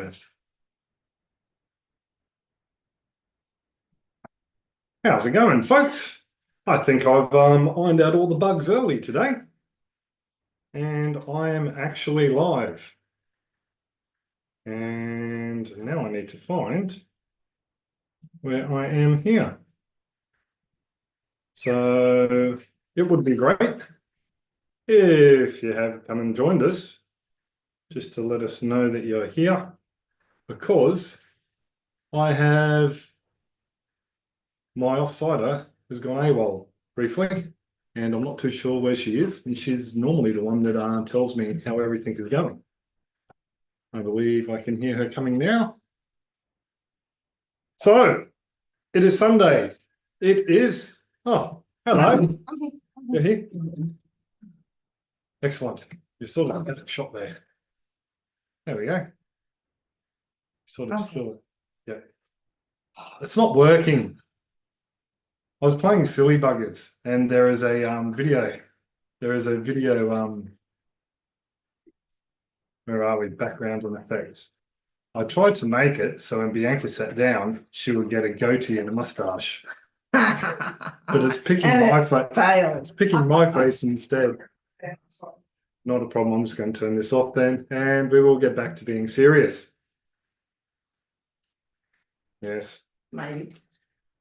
live. How's it going, folks? I think I've ironed out all the bugs early today, and I am actually live. And now I need to find where I am here. So it would be great if you have come and joined us, just to let us know that you're here, because I have my offsider has gone AWOL briefly, and I'm not too sure where she is. And she's normally the one that tells me how everything is going. I believe I can hear her coming now. So it is Sunday. It is. Oh, hello. You're here. Excellent. You're sort of out of shot there. There we go. Sort of still. Yeah. It's not working. I was playing Silly Buggers, and there is a video. There is a video. Where are we? Background and effects. I tried to make it so when Bianca sat down, she would get a goatee and a mustache. But it's picking my face. It's picking my face instead. Not a problem. I'm just going to turn this off then, and we will get back to being serious. Yes. Maybe.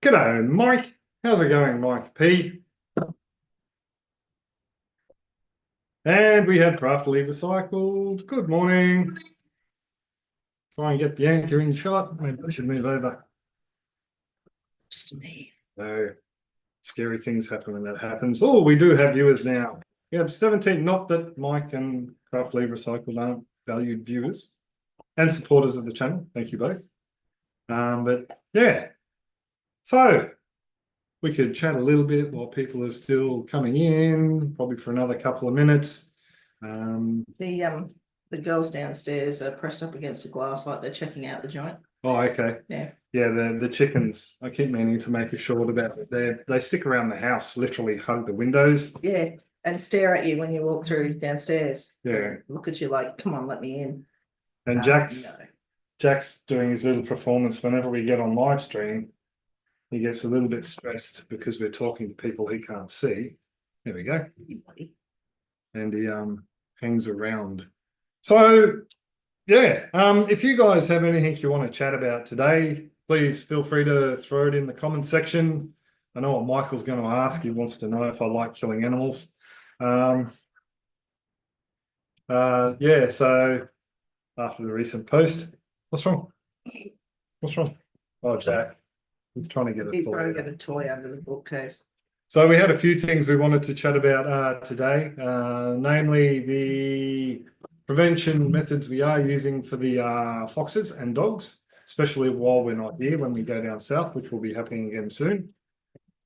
G'day, Mike. How's it going, Mike P? And we have Craftily Recycled. Good morning. Try and get Bianca in shot. Maybe I should move over. Just me. No, scary things happen when that happens. Oh, we do have viewers now. We have 17. Not that Mike and Craftily Recycled aren't valued viewers and supporters of the channel. Thank you both. But yeah, so we could chat a little bit while people are still coming in, probably for another couple of minutes. The girls downstairs are pressed up against the glass like they're checking out the joint. Oh, okay. Yeah. Yeah, the chickens, I keep meaning to make a short about it. They stick around the house, literally hug the windows. Yeah, and stare at you when you walk through downstairs. Yeah. Look at you like, come on, let me in. And Jack's doing his little performance whenever we get on live stream. He gets a little bit stressed because we're talking to people he can't see. There we go. And he hangs around. So yeah, if you guys have anything you want to chat about today, please feel free to throw it in the comment section. I know what Michael's going to ask. He wants to know if I like killing animals. Yeah, so after the recent post, what's wrong? What's wrong? Oh, Jack. He's trying to get a He's toy. trying to get a toy under the bookcase. So we had a few things we wanted to chat about today, namely the prevention methods we are using for the foxes and dogs, especially while we're not here, when we go down south, which will be happening again soon.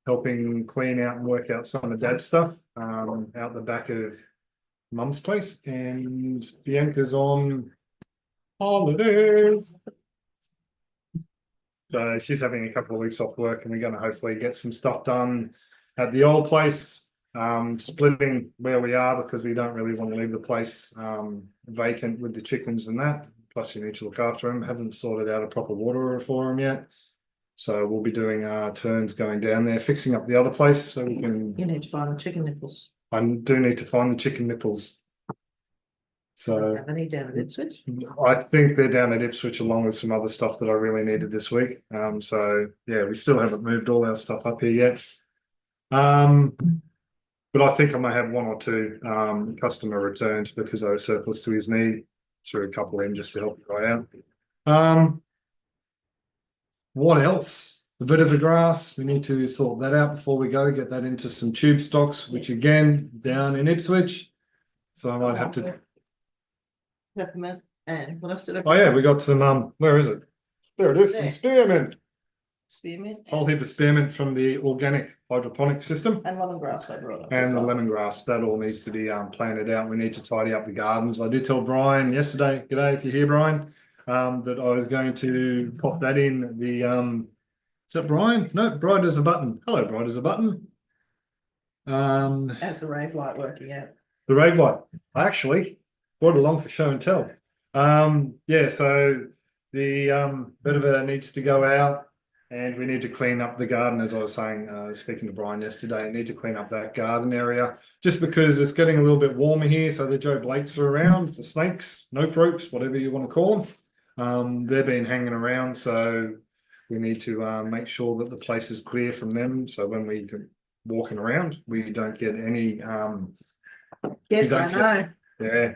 Helping clean out and work out some of Dad's stuff out the back of Mum's place, and Bianca's on holidays. So she's having a couple of weeks off work, and we're going to hopefully get some stuff done at the old place, splitting where we are because we don't really want to leave the place vacant with the chickens and that. Plus, you need to look after them. Haven't sorted out a proper waterer for them yet. So we'll be doing turns going down there, fixing up the other place so we can. You need to find the chicken nipples. I do need to find the chicken nipples. So have any down at Ipswich? I think they're down at Ipswich along with some other stuff that I really needed this week. So yeah, we still haven't moved all our stuff up here yet. But I think I may have one or two customer returns because they were surplus to his need. Threw a couple in just to help the guy out. What else? A bit of the grass. We need to sort that out before we go. Get that into some tube stocks, which again down in Ipswich. So I might have to. Peppermint and what else did I? Oh yeah, we got some. Where is it? There it is. Some spearmint. Spearmint. Whole heap of spearmint from the organic hydroponic system. And lemongrass I brought up. And the lemongrass, that all needs to be planted out. We need to tidy up the gardens. I did tell Brian yesterday, g'day if you're here, Brian, that I was going to pop that in the, is that Brian? No, Bright as a button. Hello, Bright as a button. How's the rave light working out? The rave light. I actually brought it along for show and tell. Yeah, so the vetiver needs to go out, and we need to clean up the garden. As I was saying, speaking to Brian yesterday, need to clean up that garden area just because it's getting a little bit warmer here. So the Joe Blakes are around, the snakes, nope ropes, whatever you want to call them. They've been hanging around, so we need to make sure that the place is clear from them. So when we can walking around, we don't get any. Yes, I know. Yeah,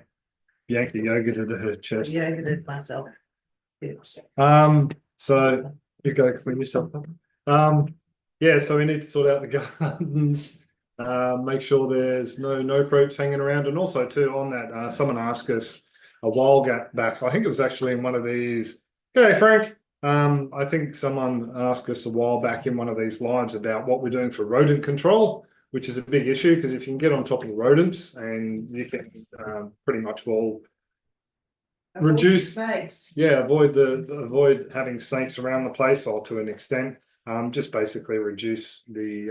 Yankee yogurt at her chest. Yeah, I did myself. Yes. So you go clean yourself up. Yeah, so we need to sort out the gardens, make sure there's no ropes hanging around, and also too on that, someone asked us a while back. I think it was actually in one of these. Hey Frank, I think someone asked us a while back in one of these lives about what we're doing for rodent control, which is a big issue because if you can get on top of the rodents and you can pretty much reduce snakes. Yeah, avoid having snakes around the place, or to an extent, just basically reduce the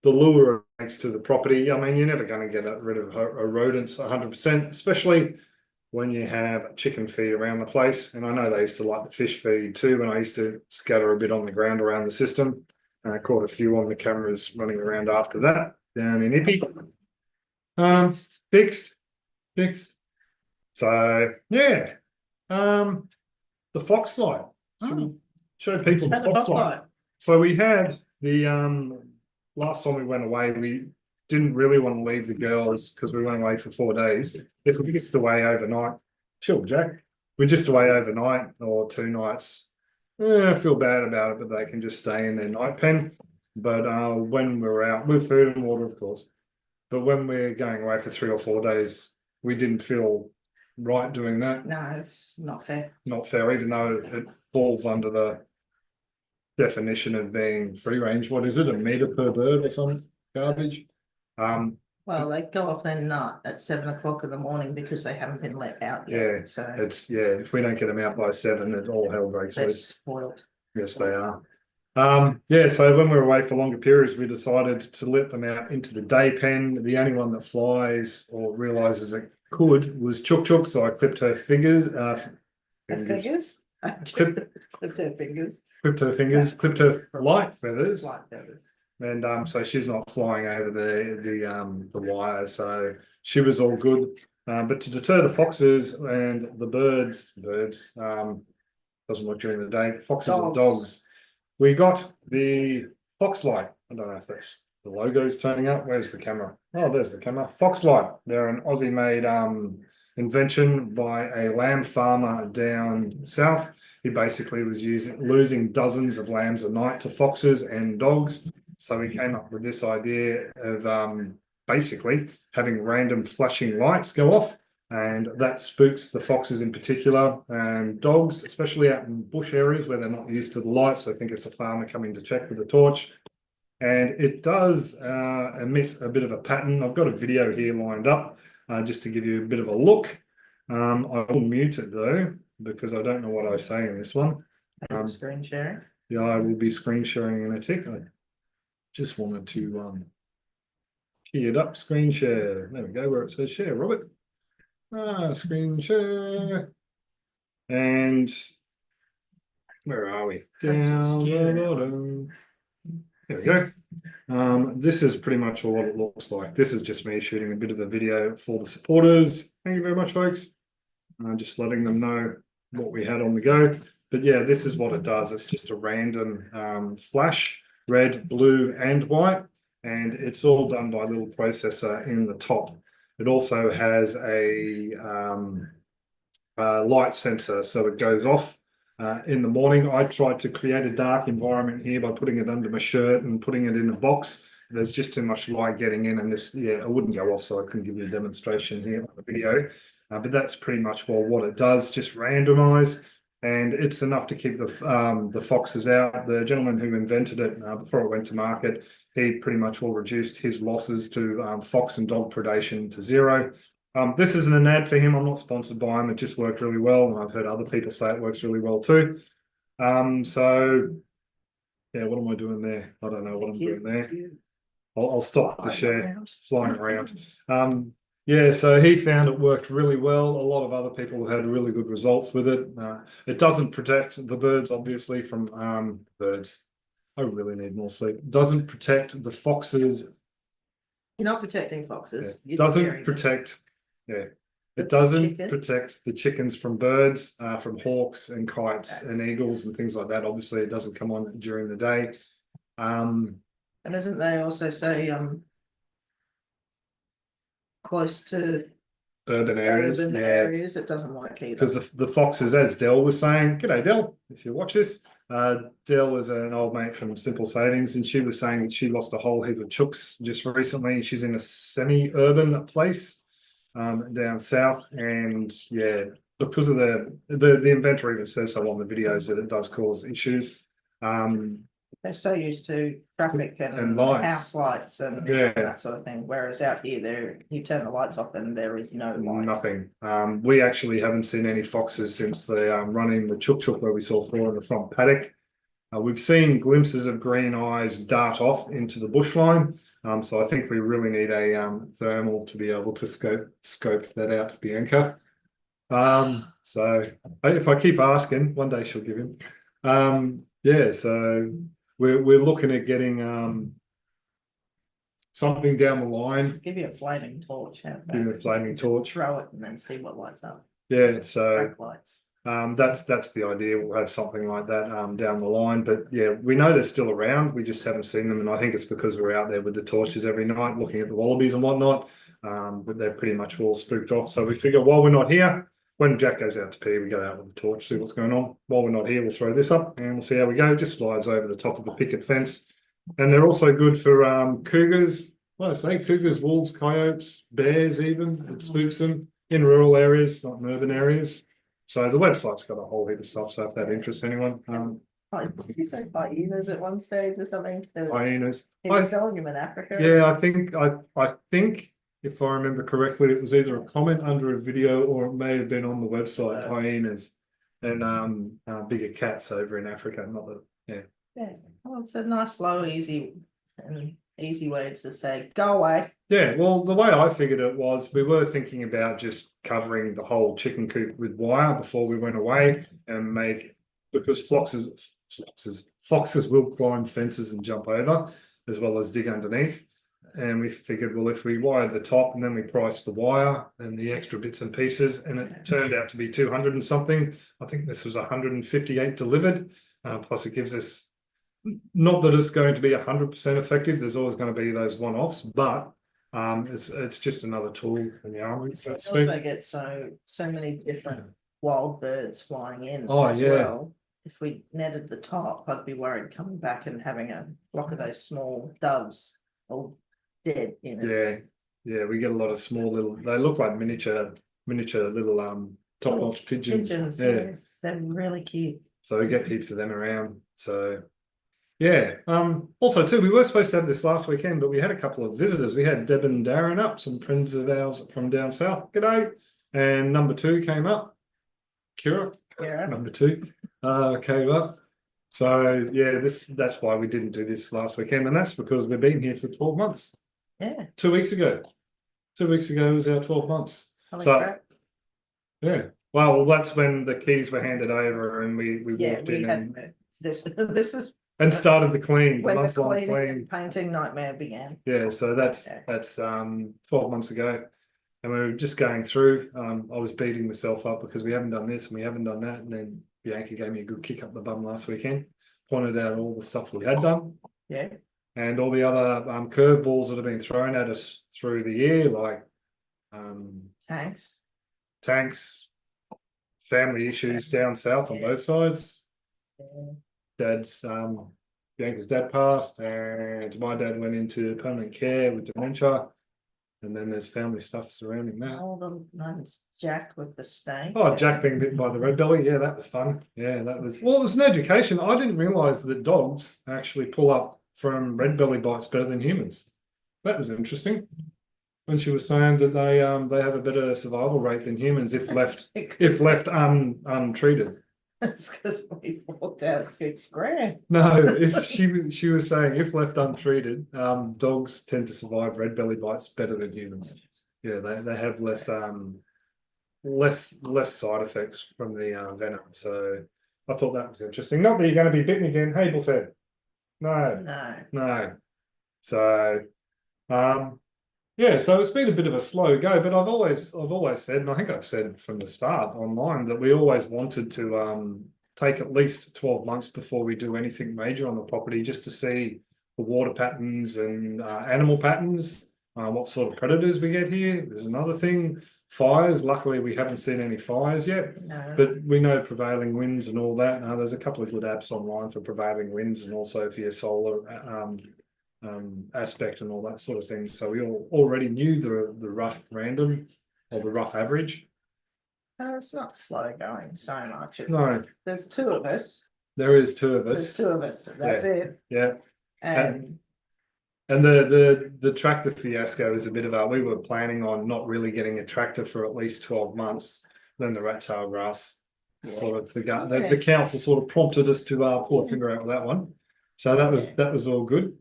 lure of snakes to the property. I mean, you're never going to get rid of rodents 100%, especially when you have chicken feed around the place. And I know they used to like the fish feed too, when I used to scatter a bit on the ground around the system. And I caught a few on the cameras running around after that down in Ippy. Fixed. So yeah. The fox light. Show people the fox light. So we had the last time we went away, we didn't really want to leave the girls because we went away for 4 days. If we just away overnight, chill, Jack. We're just away overnight or 2 nights. I feel bad about it, but they can just stay in their night pen. But when we're out with food and water, of course. But when we're going away for 3 or 4 days, we didn't feel right doing that. No, it's not fair. Not fair, even though it falls under the definition of being free range. What is it, a meter per bird or something garbage? Well, they go off their nut at 7 o'clock in the morning because they haven't been let out yet. Yeah, so it's if we don't get them out by 7, it all hell breaks they're loose. spoiled. Yes, they are. Yeah, so when we were away for longer periods, we decided to let them out into the day pen. The only one that flies or realizes it could was Chook, so I clipped her fingers. Fingers? Clipped her fingers. Clipped her light feathers. Light feathers. And so she's not flying over the wire, so she was all good. But to deter the foxes and the birds doesn't work during the day. Foxes and dogs. We got the fox light. I don't know if that's the logo's turning up. Where's the camera? Oh, there's the camera. Fox light. They're an Aussie-made invention by a lamb farmer down south. He basically was losing dozens of lambs a night to foxes and dogs. So he came up with this idea of basically having random flashing lights go off, and that spooks the foxes in particular and dogs, especially out in bush areas where they're not used to the lights. I think it's a farmer coming to check with a torch. And it does emit a bit of a pattern. I've got a video here lined up just to give you a bit of a look. I will mute it though, because I don't know what I say in this one. Screen sharing. Yeah, I will be screen sharing in a tick. I just wanted to key it up, screen share. There we go, where it says share, Robert. Screen share. And where are we? Down the bottom. There we go. This is pretty much what it looks like. This is just me shooting a bit of a video for the supporters. Thank you very much, folks. Just letting them know what we had on the go. But yeah, this is what it does. It's just a random flash, red, blue, and white. And it's all done by a little processor in the top. It also has a light sensor, so it goes off in the morning. I tried to create a dark environment here by putting it under my shirt and putting it in a box. There's just too much light getting in, and this, it wouldn't go off, so I couldn't give you a demonstration here on the video. But that's pretty much what it does, just randomize, and it's enough to keep the foxes out. The gentleman who invented it before it went to market, he pretty much reduced his losses to fox and dog predation to 0. This isn't an ad for him. I'm not sponsored by him. It just worked really well, and I've heard other people say it works really well too. So yeah, what am I doing there? I don't know what I'm doing there. I'll stop the share. Flying around. Yeah, so he found it worked really well. A lot of other people have had really good results with it. It doesn't protect the birds, obviously, from birds. I really need more sleep. Doesn't protect the foxes. You're not protecting foxes. You're Doesn't scaring them. protect. Yeah, The it doesn't chickens? protect the chickens from birds, from hawks and kites and eagles and things like that. Obviously, it doesn't come on during the day. And isn't they also say close to Urban areas, urban yeah. areas, it doesn't work either. Because the foxes, as Dell was saying, g'day Dell, if you watch this. Dell is an old mate from Simple Savings, and she was saying that she lost a whole heap of chooks just recently. She's in a semi-urban place down south, and yeah, because of the inventor even says so on the videos that it does cause issues. They're so used to traffic and lights. house lights and Yeah. that sort of thing. Whereas out here, there you turn the lights off and there is no light. Nothing. We actually haven't seen any foxes since the running the chook chook where we saw 4 in the front paddock. We've seen glimpses of green eyes dart off into the bushline. So I think we really need a thermal to be able to scope that out, Bianca. So if I keep asking, one day she'll give him. Yeah, so we're looking at getting something down the line. Give you a flaming torch. Give you a flaming torch. Throw it and then see what lights up. Yeah, so Crack lights. that's the idea. We'll have something like that down the line. But yeah, we know they're still around. We just haven't seen them, and I think it's because we're out there with the torches every night looking at the wallabies and whatnot. But they're pretty much all spooked off. So we figure while we're not here, when Jack goes out to pee, we go out with the torch, see what's going on. While we're not here, we'll throw this up and we'll see how we go. It just slides over the top of the picket fence, and they're also good for cougars. Well, I say cougars, wolves, coyotes, bears. Even it spooks them in rural areas, not in urban areas. So the website's got a whole heap of stuff. So if that interests anyone, Did you say hyenas at one stage or something? hyenas. He was selling them in Africa. Yeah, I think if I remember correctly, it was either a comment under a video or it may have been on the website. Hyenas and bigger cats over in Africa. Not that, yeah. Yeah, well, it's a nice, slow, easy way to say go away. Yeah, well, the way I figured it was we were thinking about just covering the whole chicken coop with wire before we went away and because foxes will climb fences and jump over as well as dig underneath. And we figured, well, if we wired the top and then we priced the wire and the extra bits and pieces, and it turned out to be 200 and something. I think this was 158 delivered. Plus it gives us, not that it's going to be 100% effective. There's always going to be those one-offs, but it's just another tool in the armory. So also get so many different wild birds flying in as well. If we netted the top, I'd be worried coming back and having a flock of those small doves all dead in it. Yeah, we get a lot of small little. They look like miniature little top-notch pigeons. Yeah, they're really cute. So we get heaps of them around. So. Yeah. Also, too, we were supposed to have this last weekend, but we had a couple of visitors. We had Deb and Darren up, some friends of ours from down south. G'day. And number 2 came up. Kira. Number 2 came up. So yeah, that's why we didn't do this last weekend, and that's because we've been here for 12 months. Yeah. 2 weeks ago. 2 weeks ago was our 12 months. Yeah. Well, that's when the keys were handed over, and we walked in and this is. And started the clean, when the cleaning and painting nightmare began. Yeah, so that's 12 months ago, and we were just going through. I was beating myself up because we haven't done this and we haven't done that, and then Bianca gave me a good kick up the bum last weekend, pointed out all the stuff we had done, and all the other curveballs that have been thrown at us through the year, like tanks, family issues down south on both sides. Bianca's dad passed, and my dad went into permanent care with dementia, and then there's family stuff surrounding that. All the ones, Jack with the snake. Oh, Jack being bitten by the red belly. Yeah, that was fun. Yeah, that was. Well, it was an education. I didn't realize that dogs actually pull up from red belly bites better than humans. That was interesting. When she was saying that they have a better survival rate than humans if left untreated. It's because we walked out $6,000. No, if she was saying if left untreated, dogs tend to survive red belly bites better than humans. Yeah, they have less side effects from the venom. So I thought that was interesting. Not that you're going to be bitten again. Hey, bullfed. No, no. So yeah, so it's been a bit of a slow go, but I've always said, and I think I've said from the start online, that we always wanted to take at least 12 months before we do anything major on the property, just to see the water patterns and animal patterns, what sort of predators we get here. There's another thing, fires. Luckily, we haven't seen any fires yet, but we know prevailing winds and all that. There's a couple of good apps online for prevailing winds and also for your solar aspect and all that sort of thing. So we already knew the rough random or the rough average. It's not slow going so much. No, There's two of us. there is two of us. There's two of us. That's it. Yeah. And the tractor fiasco is a bit of a, we were planning on not really getting a tractor for at least 12 months. Then the rat tail grass sort of the council sort of prompted us to pull a finger out with that one. So that was all good.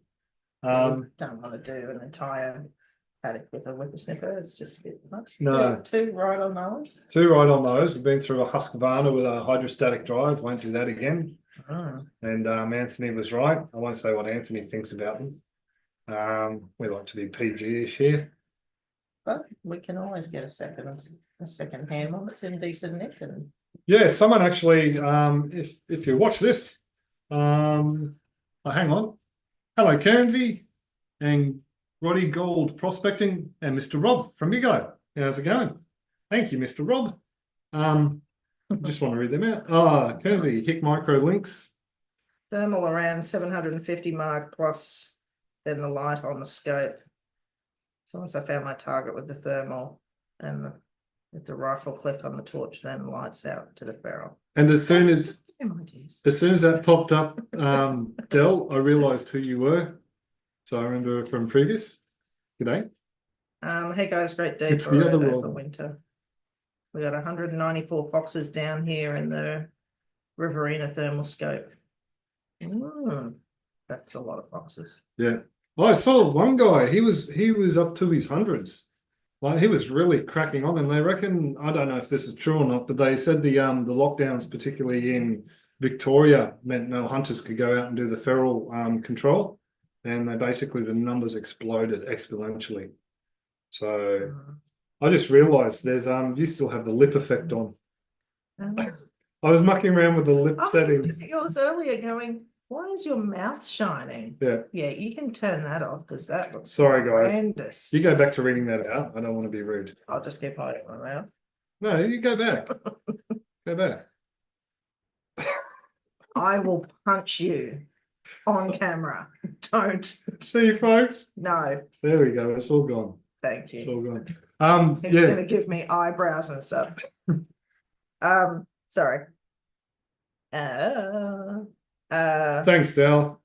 Don't want to do an entire paddock with a whippersnapper. It's just a bit much. No. Two right on those. Two right on those. We've been through a Husqvarna with a hydrostatic drive. Won't do that again. And Anthony was right. I won't say what Anthony thinks about them. We like to be PG-ish here. But we can always get a second hand one that's in decent nick. And yeah, someone actually, if you watch this, hang on. Hello, Kernsey and Roddy Gold Prospecting and Mr. Rob from Bigo. How's it going? Thank you, Mr. Rob. Just want to read them out. Kernsey, Hick Micro Links. Thermal around 750 mark plus then the light on the scope. So once I found my target with the thermal and with the rifle click on the torch, then lights out to the ferrule. And as soon as that popped up, Del, I realised who you were. So I remember from previous. G'day. Hey guys, great day It's the other for winter. We got 194 foxes down here in the Riverina thermal scope. That's a lot of foxes. Yeah. I saw one guy, he was up to his hundreds. Like he was really cracking on, and they reckon, I don't know if this is true or not, but they said the lockdowns, particularly in Victoria, meant no hunters could go out and do the feral control, and they basically the numbers exploded exponentially. So I just realised there's you still have the lip effect on. I was mucking around with the lip settings. I was earlier going, why is your mouth shining? Yeah. Yeah, you can turn that off because that looks sorry guys. horrendous. You go back to reading that out. I don't want to be rude. I'll just keep hiding my mouth. No, you go back. Go back. I will punch you on camera. Don't. See you folks. No. There we go. It's all gone. Thank you. It's all gone. He's gonna give me eyebrows and stuff. Sorry. Thanks, Dal.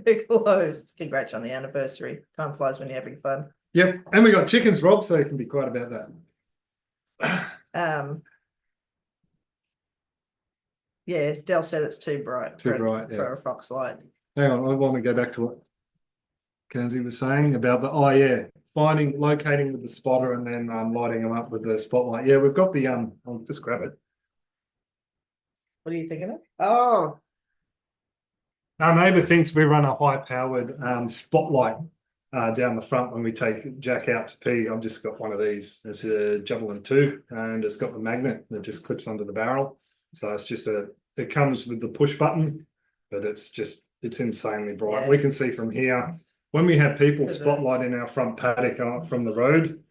Big hellos. Congrats on the anniversary. Time flies when you're having fun. Yep. And we got chickens, Rob, so you can be quiet about that. Yeah, Del said it's too bright. For a fox light. Hang on, I want to go back to what Kenzie was saying about the locating with the spotter and then lighting them up with the spotlight. Yeah, we've got the I'll just grab it. What are you thinking of? Oh. Our neighbour thinks we run a high-powered spotlight down the front when we take Jack out to pee. I've just got one of these. It's a Javelin 2 and it's got the magnet that just clips under the barrel. So it's just it comes with the push button, but it's insanely bright. Yeah. We can see from here. When we have people spotlight in our front paddock from the road,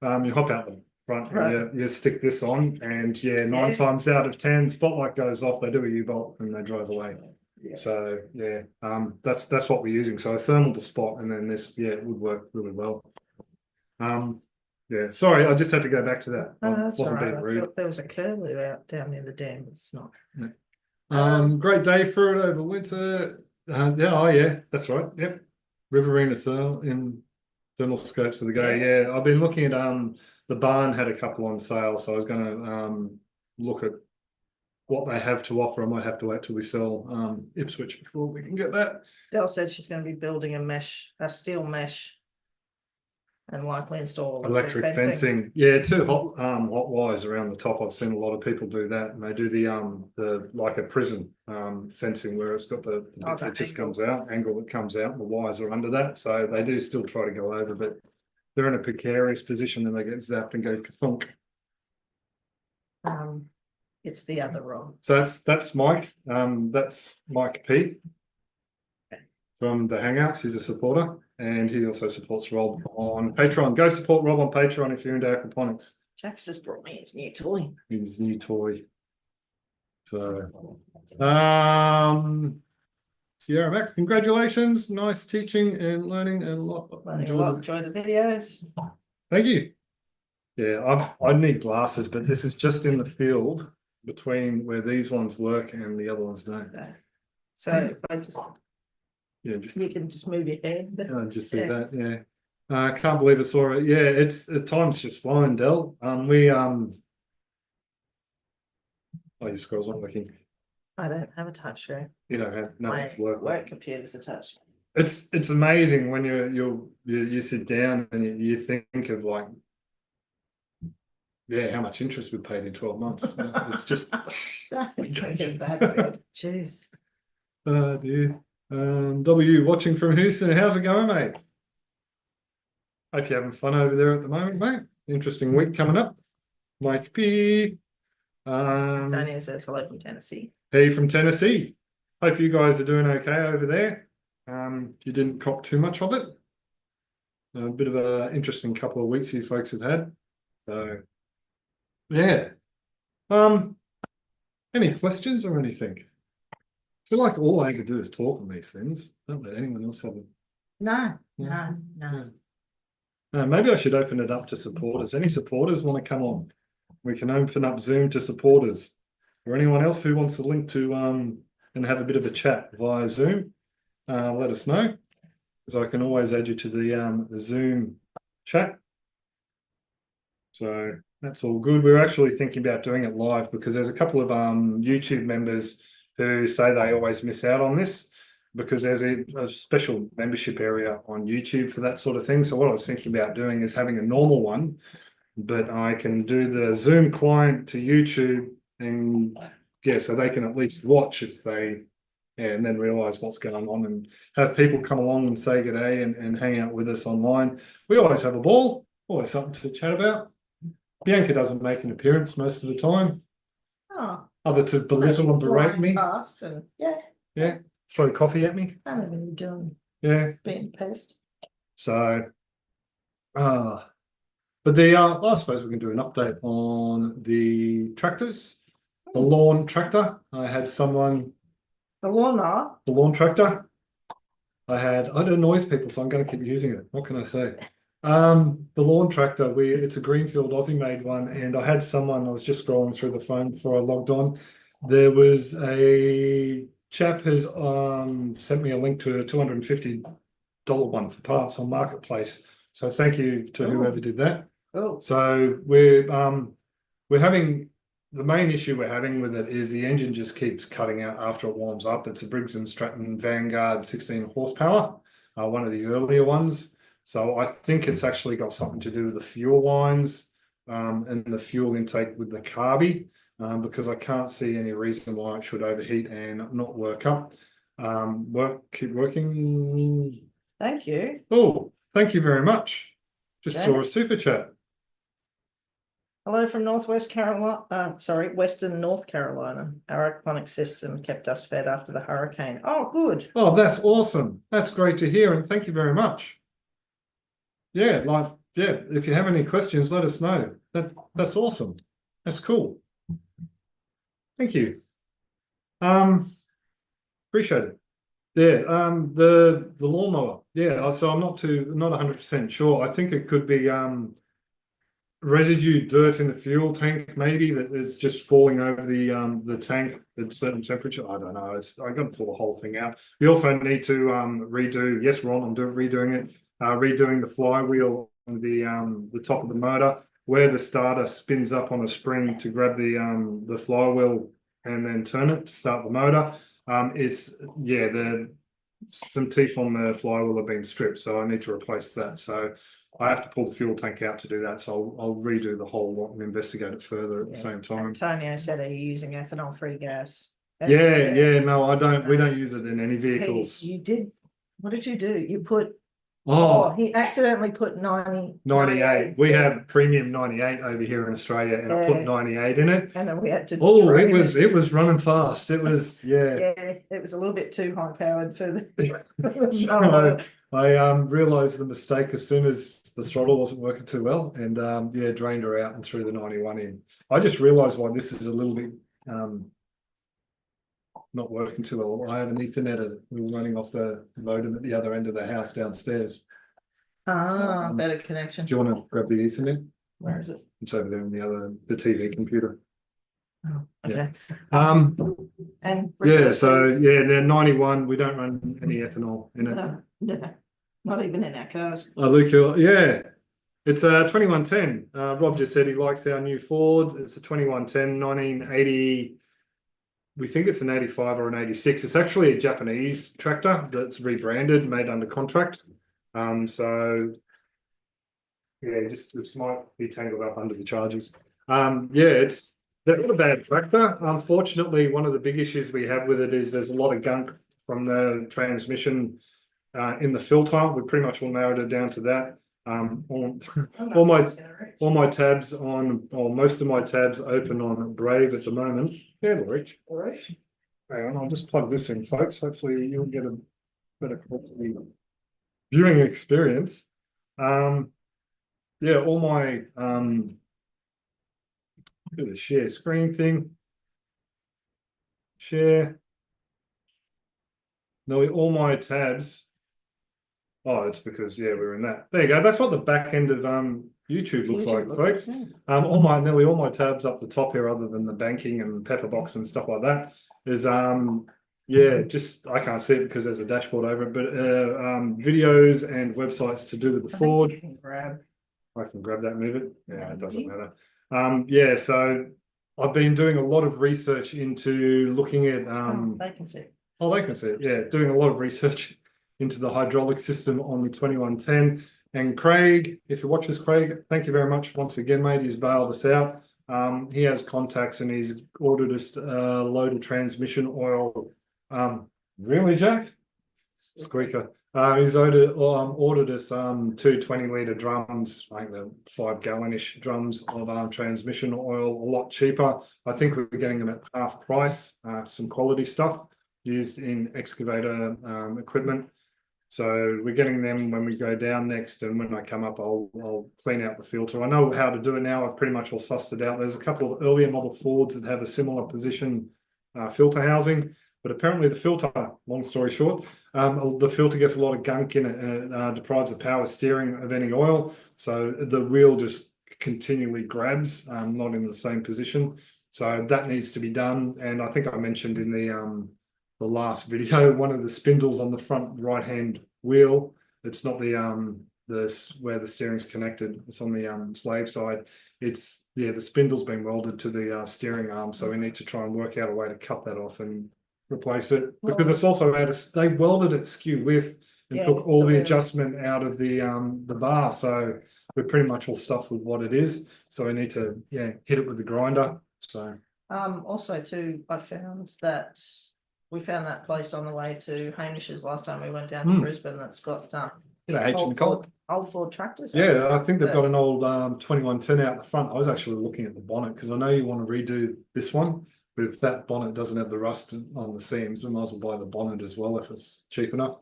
you hop out the front and you stick this on, and 9 times out of 10, spotlight goes off, they do a U-bolt and they drive away. Yeah. So that's what we're using. So a thermal to spot, and then this it would work really well. Sorry, I just had to go back to that. I wasn't being rude. I thought there was a curlew out down near the dam, but it's not. Great day for it over winter. That's right. Yep. Riverina thermal scopes of the go. Yeah, I've been looking at the barn had a couple on sale, so I was going to look at what they have to offer. I might have to wait till we sell Ipswich before we can get that. Del said she's going to be building a steel mesh and likely install electric fencing. Yeah, two hot wires around the top. I've seen a lot of people do that, and they do the like a prison fencing where it's got the bit that just comes out, angle that comes out, and the wires are under that. So they do still try to go over, but they're in a precarious position and they get zapped and go kathunk. It's the other Rob. So that's Mike. That's Mike P from the Hangouts. He's a supporter, and he also supports Rob on Patreon. Go support Rob on Patreon if you're into aquaponics. Jack's just brought me his new toy. His new toy. So, Sierra Max, congratulations! Nice teaching and learning and a lot. Enjoy the videos. Thank you. Yeah, I need glasses, but this is just in the field between where these ones work and the other ones don't. Okay. So if I just you can just move your head. Just do that. Yeah. I can't believe it's all right. Yeah, it's at times just flying, Del. Oh, your scroll's not working. I don't have a touch screen. You don't have My work computer's a touch. It's amazing when you sit down and you think of like, yeah, how much interest we paid in 12 months. It's just Jeez. Oh dear. W watching from Houston. How's it going, mate? Hope you're having fun over there at the moment, mate. Interesting week coming up. Mike P. Daniel says hello from Tennessee. Hey from Tennessee. Hope you guys are doing okay over there. You didn't cop too much of it. A bit of an interesting couple of weeks you folks have had. So yeah. Any questions or anything? I feel like all I can do is talk on these things. Don't let anyone else have it. No. Maybe I should open it up to supporters. Any supporters want to come on? We can open up Zoom to supporters. Or anyone else who wants to link to and have a bit of a chat via Zoom, let us know. Because I can always add you to the Zoom chat. So that's all good. We're actually thinking about doing it live because there's a couple of YouTube members who say they always miss out on this because there's a special membership area on YouTube for that sort of thing. So what I was thinking about doing is having a normal one, but I can do the Zoom client to YouTube and yeah, so they can at least watch if they and then realize what's going on and have people come along and say good day and hang out with us online. We always have a ball, always something to chat about. Bianca doesn't make an appearance most of the time. Oh. Other to belittle and berate me. Yeah. Throw coffee at me. I don't know what you're doing. Yeah. Being pest. So, but I suppose we can do an update on the tractors. The lawn tractor. I had someone. The lawnmower. The lawn tractor. I don't annoy people, so I'm going to keep using it. What can I say? The lawn tractor, it's a Greenfield Aussie made one, and I had someone, I was just scrolling through the phone before I logged on. There was a chap who's sent me a link to a $250 one for parts on Marketplace. So thank you to whoever did that. Oh. So we're having the main issue we're having with it is the engine just keeps cutting out after it warms up. It's a Briggs & Stratton Vanguard 16 horsepower, one of the earlier ones. So I think it's actually got something to do with the fuel lines and the fuel intake with the carby, because I can't see any reason why it should overheat and not work up. Keep working. Thank you. Oh, thank you very much. Just saw a super chat. Hello from Western North Carolina. Our aquaponics system kept us fed after the hurricane. Oh, good. Oh, that's awesome. That's great to hear, and thank you very much. Yeah, if you have any questions, let us know. That's awesome. That's cool. Thank you. Appreciate it. Yeah, the lawnmower. Yeah, so I'm not 100% sure. I think it could be residue dirt in the fuel tank, maybe that is just falling over the tank at a certain temperature. I don't know. I got to pull the whole thing out. We also need to redo. Yes, Ron, I'm redoing it. Redoing the flywheel on the top of the motor, where the starter spins up on a spring to grab the flywheel and then turn it to start the motor. Some teeth on the flywheel have been stripped, so I need to replace that. So I have to pull the fuel tank out to do that, so I'll redo the whole lot and investigate it further at the same time. Antonio said, are you using ethanol-free gas? Yeah, no, I don't. We don't use it in any vehicles. You did. What did you do? You put. Oh, he accidentally put 98. We have premium 98 over here in Australia, and I put 98 in it. And then we had to. Oh, it was running fast. It was yeah, it was a little bit too high powered for the so I realized the mistake as soon as the throttle wasn't working too well, and yeah, drained her out and threw the 91 in. I just realized why this is a little bit not working too well. I have an Ethernet. We were running off the modem at the other end of the house downstairs. Better connection. Do you want to grab the Ethernet? Where is it? It's over there in the TV computer. Oh, okay. And yeah, so yeah, they're 91. We don't run any ethanol in it. No, not even in our cars. Luke, yeah. It's a 2110. Rob just said he likes our new Ford. It's a 2110, 1980. We think it's an 85 or an 86. It's actually a Japanese tractor that's rebranded, made under contract. So yeah, this might be tangled up under the charges. Yeah, they're not a bad tractor. Unfortunately, one of the big issues we have with it is there's a lot of gunk from the transmission in the filter. We pretty much will narrow it down to that. All my tabs on, or most of my tabs open on Brave at the moment. Yeah, Rich. All right. Hang on, I'll just plug this in, folks. Hopefully you'll get a better quality viewing experience. Yeah, all my do the share screen thing. Share. No, all my tabs. Oh, it's because yeah, we're in that. There you go. That's what the back end of YouTube looks like, folks. Nearly all my tabs up the top here, other than the banking and Pepperbox and stuff like that, is yeah, just I can't see it because there's a dashboard over it, but videos and websites to do with the Ford. I can grab that and move it. Yeah, it doesn't matter. Yeah, so I've been doing a lot of research into looking at they can see it. Oh, they can see it. Yeah, doing a lot of research into the hydraulic system on the 2110. And Craig, if you watch this, Craig, thank you very much once again, mate. He's bailed us out. He has contacts and he's ordered us a load of transmission oil. Really, Jack? Squeaker. He's ordered us 2 20-litre drums, I think they're 5-gallon-ish drums of transmission oil, a lot cheaper. I think we're getting them at half price, some quality stuff used in excavator equipment. So we're getting them when we go down next, and when I come up, I'll clean out the filter. I know how to do it now. I've pretty much all sussed it out. There's a couple of earlier model Fords that have a similar position filter housing, but apparently the filter, long story short, the filter gets a lot of gunk in it, and it deprives the power steering of any oil. So the wheel just continually grabs, not in the same position. So that needs to be done. And I think I mentioned in the last video, one of the spindles on the front right-hand wheel, it's not the where the steering's connected, it's on the slave side. It's the spindle's been welded to the steering arm, so we need to try and work out a way to cut that off and replace it, because it's also they welded it skew width and took all the adjustment out of the bar, so we're pretty much all stuffed with what it is, so we need to hit it with the grinder. So also too, we found that place on the way to Hamish's last time we went down to Brisbane that's got old Ford tractors. Yeah, I think they've got an old 2110 out the front. I was actually looking at the bonnet because I know you want to redo this one, but if that bonnet doesn't have the rust on the seams, we might as well buy the bonnet as well if it's cheap enough.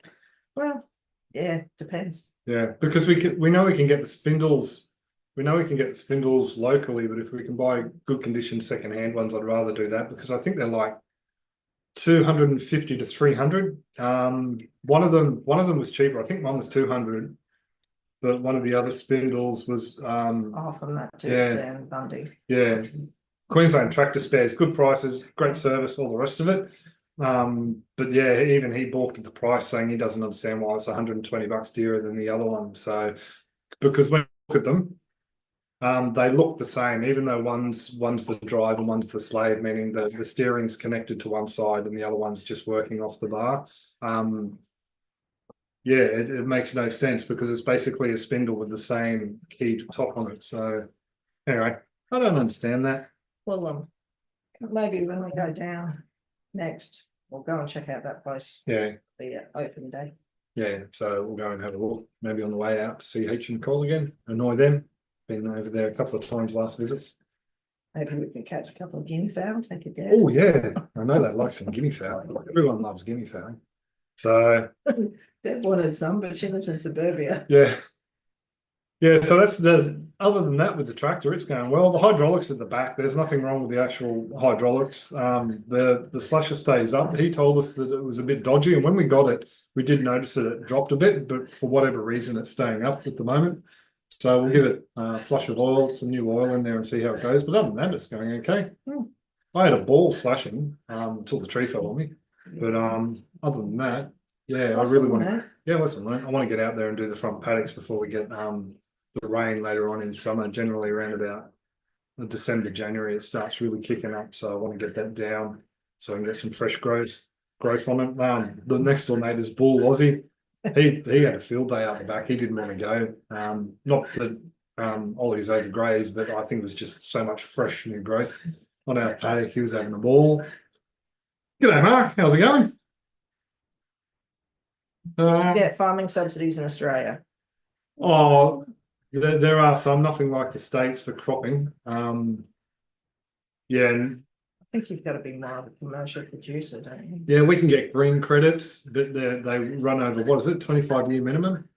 Well, yeah, depends. Yeah, because we know we can get the spindles. We know we can get the spindles locally, but if we can buy good condition second-hand ones, I'd rather do that, because I think they're like 250 to 300. One of them was cheaper. I think one was 200, but one of the other spindles was from that too. Bundy. Yeah, Queensland Tractor Spares, good prices, great service, all the rest of it. But yeah, even he balked at the price, saying he doesn't understand why it's $120 dearer than the other one. So because when you look at them, they look the same, even though one's the drive and one's the slave, meaning the steering's connected to one side and the other one's just working off the bar. yeah, it makes no sense because it's basically a spindle with the same keyed top on it. So anyway, I don't understand that. Well, maybe when we go down next, we'll go and check out that place, Yeah, the open day. yeah. So we'll go and have a look, maybe on the way out to see H and Cole again, annoy them. Been over there a couple of times last visits. Maybe we can catch a couple of guinea fowl, take it down. Oh yeah, I know they like some guinea fowl. Everyone loves guinea fowl. So Deb wanted some, but she lives in suburbia. yeah. Yeah, so that's other than that with the tractor, it's going well. The hydraulics at the back, there's nothing wrong with the actual hydraulics. The slasher stays up. He told us that it was a bit dodgy, and when we got it, we did notice that it dropped a bit, but for whatever reason, it's staying up at the moment. So we'll give it a flush of oil, some new oil in there, and see how it goes. But other than that, it's going okay. I had a ball slashing until the tree fell on me. But other than that, yeah, I really want to. Yeah, listen, I want to get out there and do the front paddocks before we get the rain later on in summer. Generally around about December, January, it starts really kicking up. So I want to get that down so I can get some fresh growth on it. The next door neighbour's bull Aussie, he had a field day out the back. He didn't want to go. Not that Ollie's overgrazed, but I think it was just so much fresh new growth on our paddock. He was having a ball. G'day, Mark. How's it going? Yeah, farming subsidies in Australia. Oh, there are some, nothing like the States for cropping. Yeah, I think you've got to be more of a commercial producer, don't you? yeah, we can get green credits, but they run over, what is it, 25-year minimum?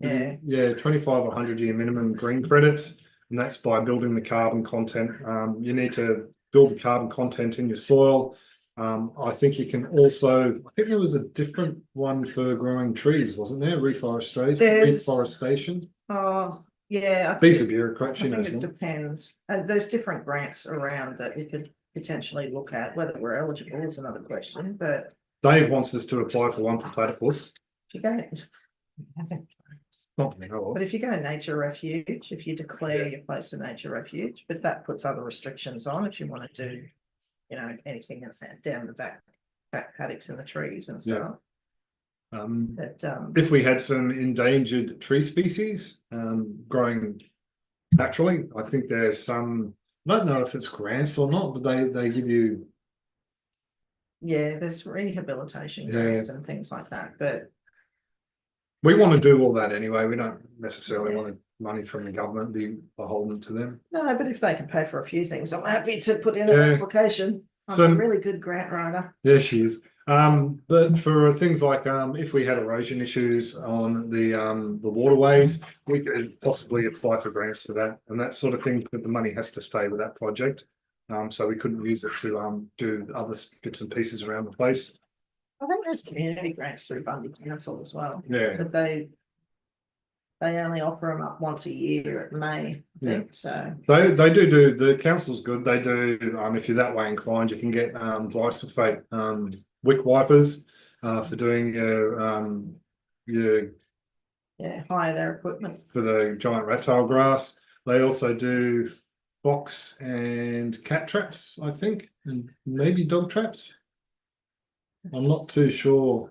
Yeah. Yeah, 25 or 100-year minimum green credits, and that's by building the carbon content. You need to build the carbon content in your soil. I think you can also, I think there was a different one for growing trees, wasn't there? Reforestation. Oh, yeah. These are bureaucrats, I you know. think it depends. And there's different grants around that we could potentially look at. Whether we're eligible is another question, but Dave wants us to apply for one for platypus. if you go, Not that we know of. but if you go nature refuge, if you declare your place a nature refuge, but that puts other restrictions on if you want to do, you know, anything that's down the back paddocks and the trees and stuff. But if we had some endangered tree species growing naturally, I think there's some, I don't know if it's grants or not, but they give you. Yeah, there's rehabilitation grants and things like that, but we want to do all that anyway. We don't necessarily want money from the government be beholden to them. No, but if they can pay for a few things, I'm happy to put in an application. I'm a really good grant writer. Yeah, she is. But for things like if we had erosion issues on the waterways, we could possibly apply for grants for that and that sort of thing, but the money has to stay with that project. So we couldn't use it to do other bits and pieces around the place. I think there's community grants through Bundy Council as well. Yeah. But they only offer them up once a year at May, I think. So they do the council's good. They do if you're that way inclined, you can get glyphosate wick wipers for doing your hire their equipment for the giant rat tail grass. They also do fox and cat traps, I think, and maybe dog traps. I'm not too sure,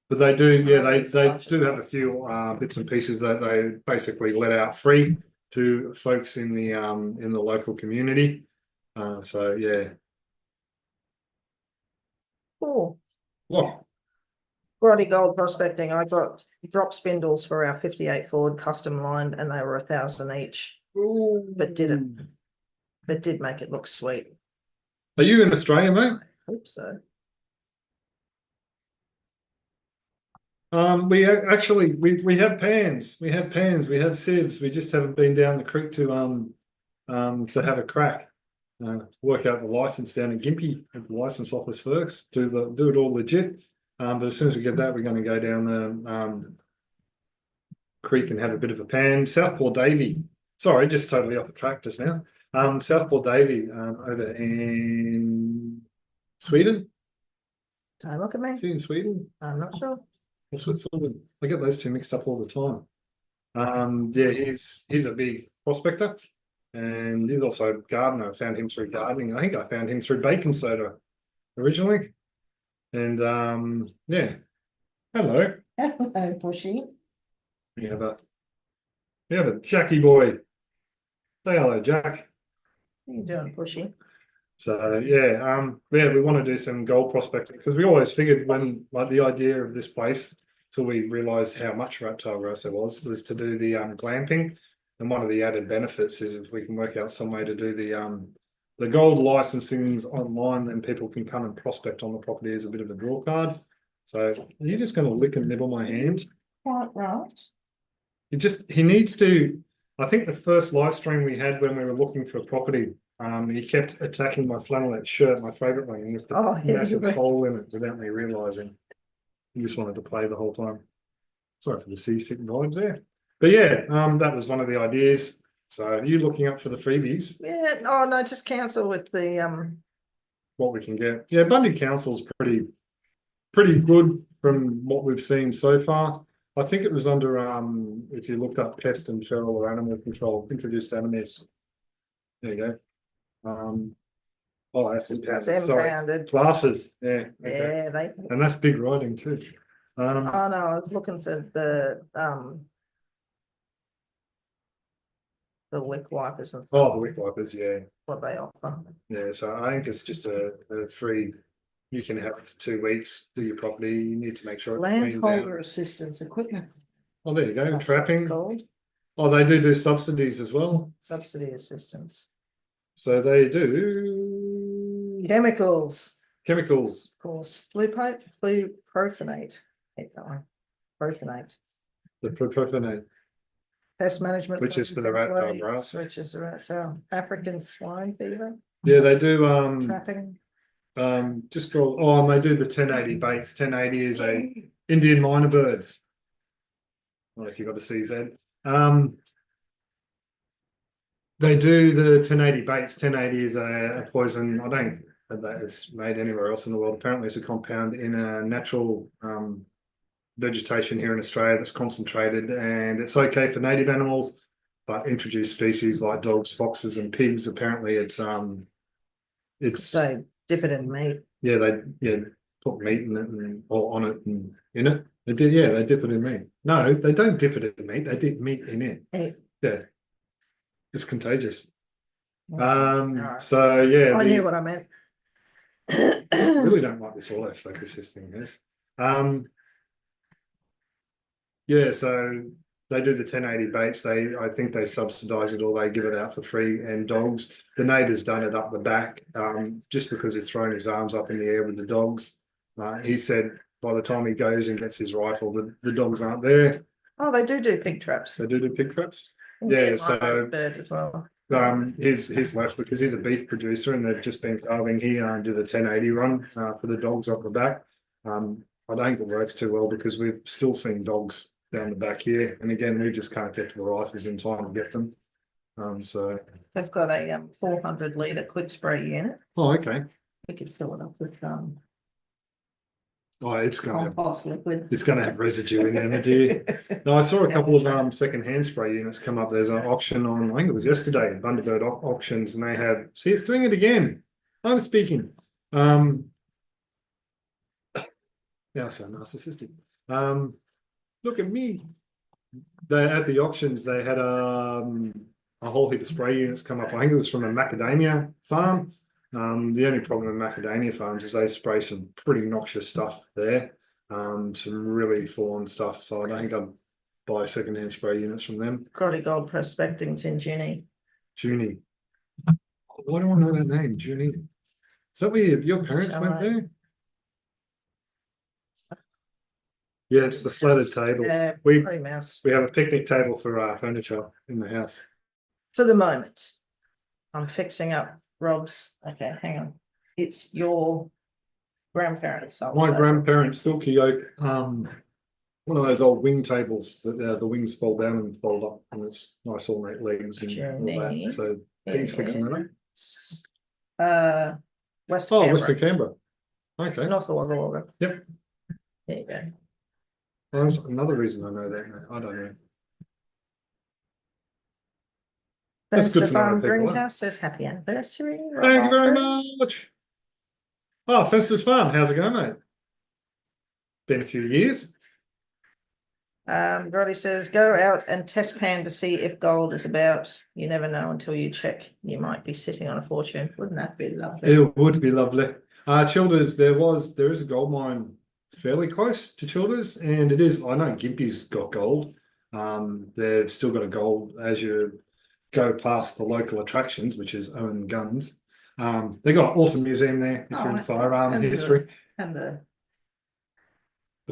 but they do. Yeah, they do have a few bits and pieces that they basically let out free to folks in the local community. So yeah. Cool. Well, Grotty gold prospecting. I got drop spindles for our 58 Ford custom line, and they were 1,000 each. ooh. But did make it look sweet. Are you in Australia, mate? I hope so. We actually we have pans, we have sieves. We just haven't been down the creek to have a crack. Work out the license down in Gympie at the license office first. Do it all legit. But as soon as we get that, we're going to go down the creek and have a bit of a pan. Southport Davy. Sorry, just totally off the track just now. Southport Davy over in Sweden. Don't look at me. Is he in Sweden? I'm not sure. Or Switzerland. I get those two mixed up all the time. Yeah, he's a big prospector, and he's also a gardener. I found him through gardening. I think I found him through baking soda originally. And yeah, hello. Hello, Bushy. You have a Jackie boy. Say hello, Jack. What are you doing, Bushy? So yeah, we want to do some gold prospecting because we always figured when like the idea of this place, till we realised how much reptile grass there was to do the glamping. And one of the added benefits is if we can work out some way to do the gold licensings online, then people can come and prospect on the property as a bit of a draw card. So are you just going to lick and nibble my hand? Quite right. He needs to. I think the first live stream we had when we were looking for a property, he kept attacking my flannelette shirt, my favourite one, with the massive hole in it without me realising. He just wanted to play the whole time. Sorry for the seasick vibes there. But yeah, that was one of the ideas. So are you looking up for the freebies? Yeah, oh no, just cancel with the What we can get. Yeah, Bundy Council's pretty good from what we've seen so far. I think it was under if you looked up pest and feral or animal control, introduced animals. There you go. Oh, that's impounded. Sorry, impounded. classes. Yeah, okay. Yeah, they. And that's big writing too. Oh no, I was looking for the wick wipers and stuff. Oh, the wick wipers, yeah. What they offer. Yeah, so I think it's just a free. You can have it for 2 weeks. Do your property. You need to make sure it's cleaned Landholder down. assistance equipment. Oh, there you go. That's what it's Trapping. called. Oh, they do subsidies as well. Subsidy assistance. So they do Chemicals, chemicals. of course. Propanate. Hate that one. Propanate. The propionate. Pest management. Which is for the reptile grass. Which is the reptile. African swine fever. Yeah, they do Trapping. just scroll. Oh, and they do the 1080 baits. 1080 is a Indian minor birds. Well, if you've got a CZ. They do the 1080 baits. 1080 is a poison. I don't think that it's made anywhere else in the world. Apparently, it's a compound in a natural vegetation here in Australia that's concentrated, and it's okay for native animals, but introduced species like dogs, foxes, and pigs. Apparently, it's So dip it in meat. yeah, they put meat in it or on it and in it. They did, yeah, they dip it in meat. No, they don't dip it in meat. They dip meat in it. Hey. Yeah, it's contagious. Right. So yeah, I knew what I meant. I really don't like this autofocus this thing is. Yeah, so they do the 1080 baits. I think they subsidize it or they give it out for free. And dogs, the neighbour's done it up the back, just because he's thrown his arms up in the air with the dogs. He said by the time he goes and gets his rifle, the dogs aren't there. Oh, they do pig traps. They do pig traps. Yeah, so bird as well. He's left because he's a beef producer and they've just been carving here and do the 1080 run for the dogs up the back. I don't think it works too well because we've still seen dogs down the back here, and again we just can't get to the rifles in time to get them. So they've got a 400 litre quick spray unit. Oh, okay. We could fill it up with Oh, it's gonna compost liquid. It's gonna have residue in there, dear. No, I saw a couple of second-hand spray units come up. There's an auction on, I think it was yesterday, Bundaberg auctions, and they have. See, it's doing it again. I'm speaking. Yeah, so narcissistic. Look at me. They at the auctions they had a whole heap of spray units come up. I think it was from a macadamia farm. The only problem with macadamia farms is they spray some pretty noxious stuff there, some really full-on stuff. So I don't think I'd buy second-hand spray units from them. Crotty Gold Prospecting's in Junie. Junie. Why do I know that name, Junie? Is that where your parents went there? Yeah, it's the slatted table. Yeah, we mouse. We have a picnic table for our furniture in the house. For the moment, I'm fixing up Rob's. Okay, hang on. It's your grandparents. My grandparents' silky oak, one of those old wing tables that the wings fold down and fold up, and it's nice ornate legs and all that. So he's fixing that up. Western Canberra. Western Canberra. Okay. North of Wagga Wagga. Yep. There you go. Well, there's another reason I know that. I don't know. That's good to know. Greenhouse says happy anniversary. Thank you very much. Oh, Festus Farm, how's it going, mate? Been a few years. Grody says, go out and test pan to see if gold is about. You never know until you check. You might be sitting on a fortune. Wouldn't that be lovely? It would be lovely. Childers, there is a gold mine fairly close to Childers, and it is, I know Gympie's got gold. They've still got a gold as you go past the local attractions, which is Owen Guns. They've got an awesome museum there if you're into firearm history. And the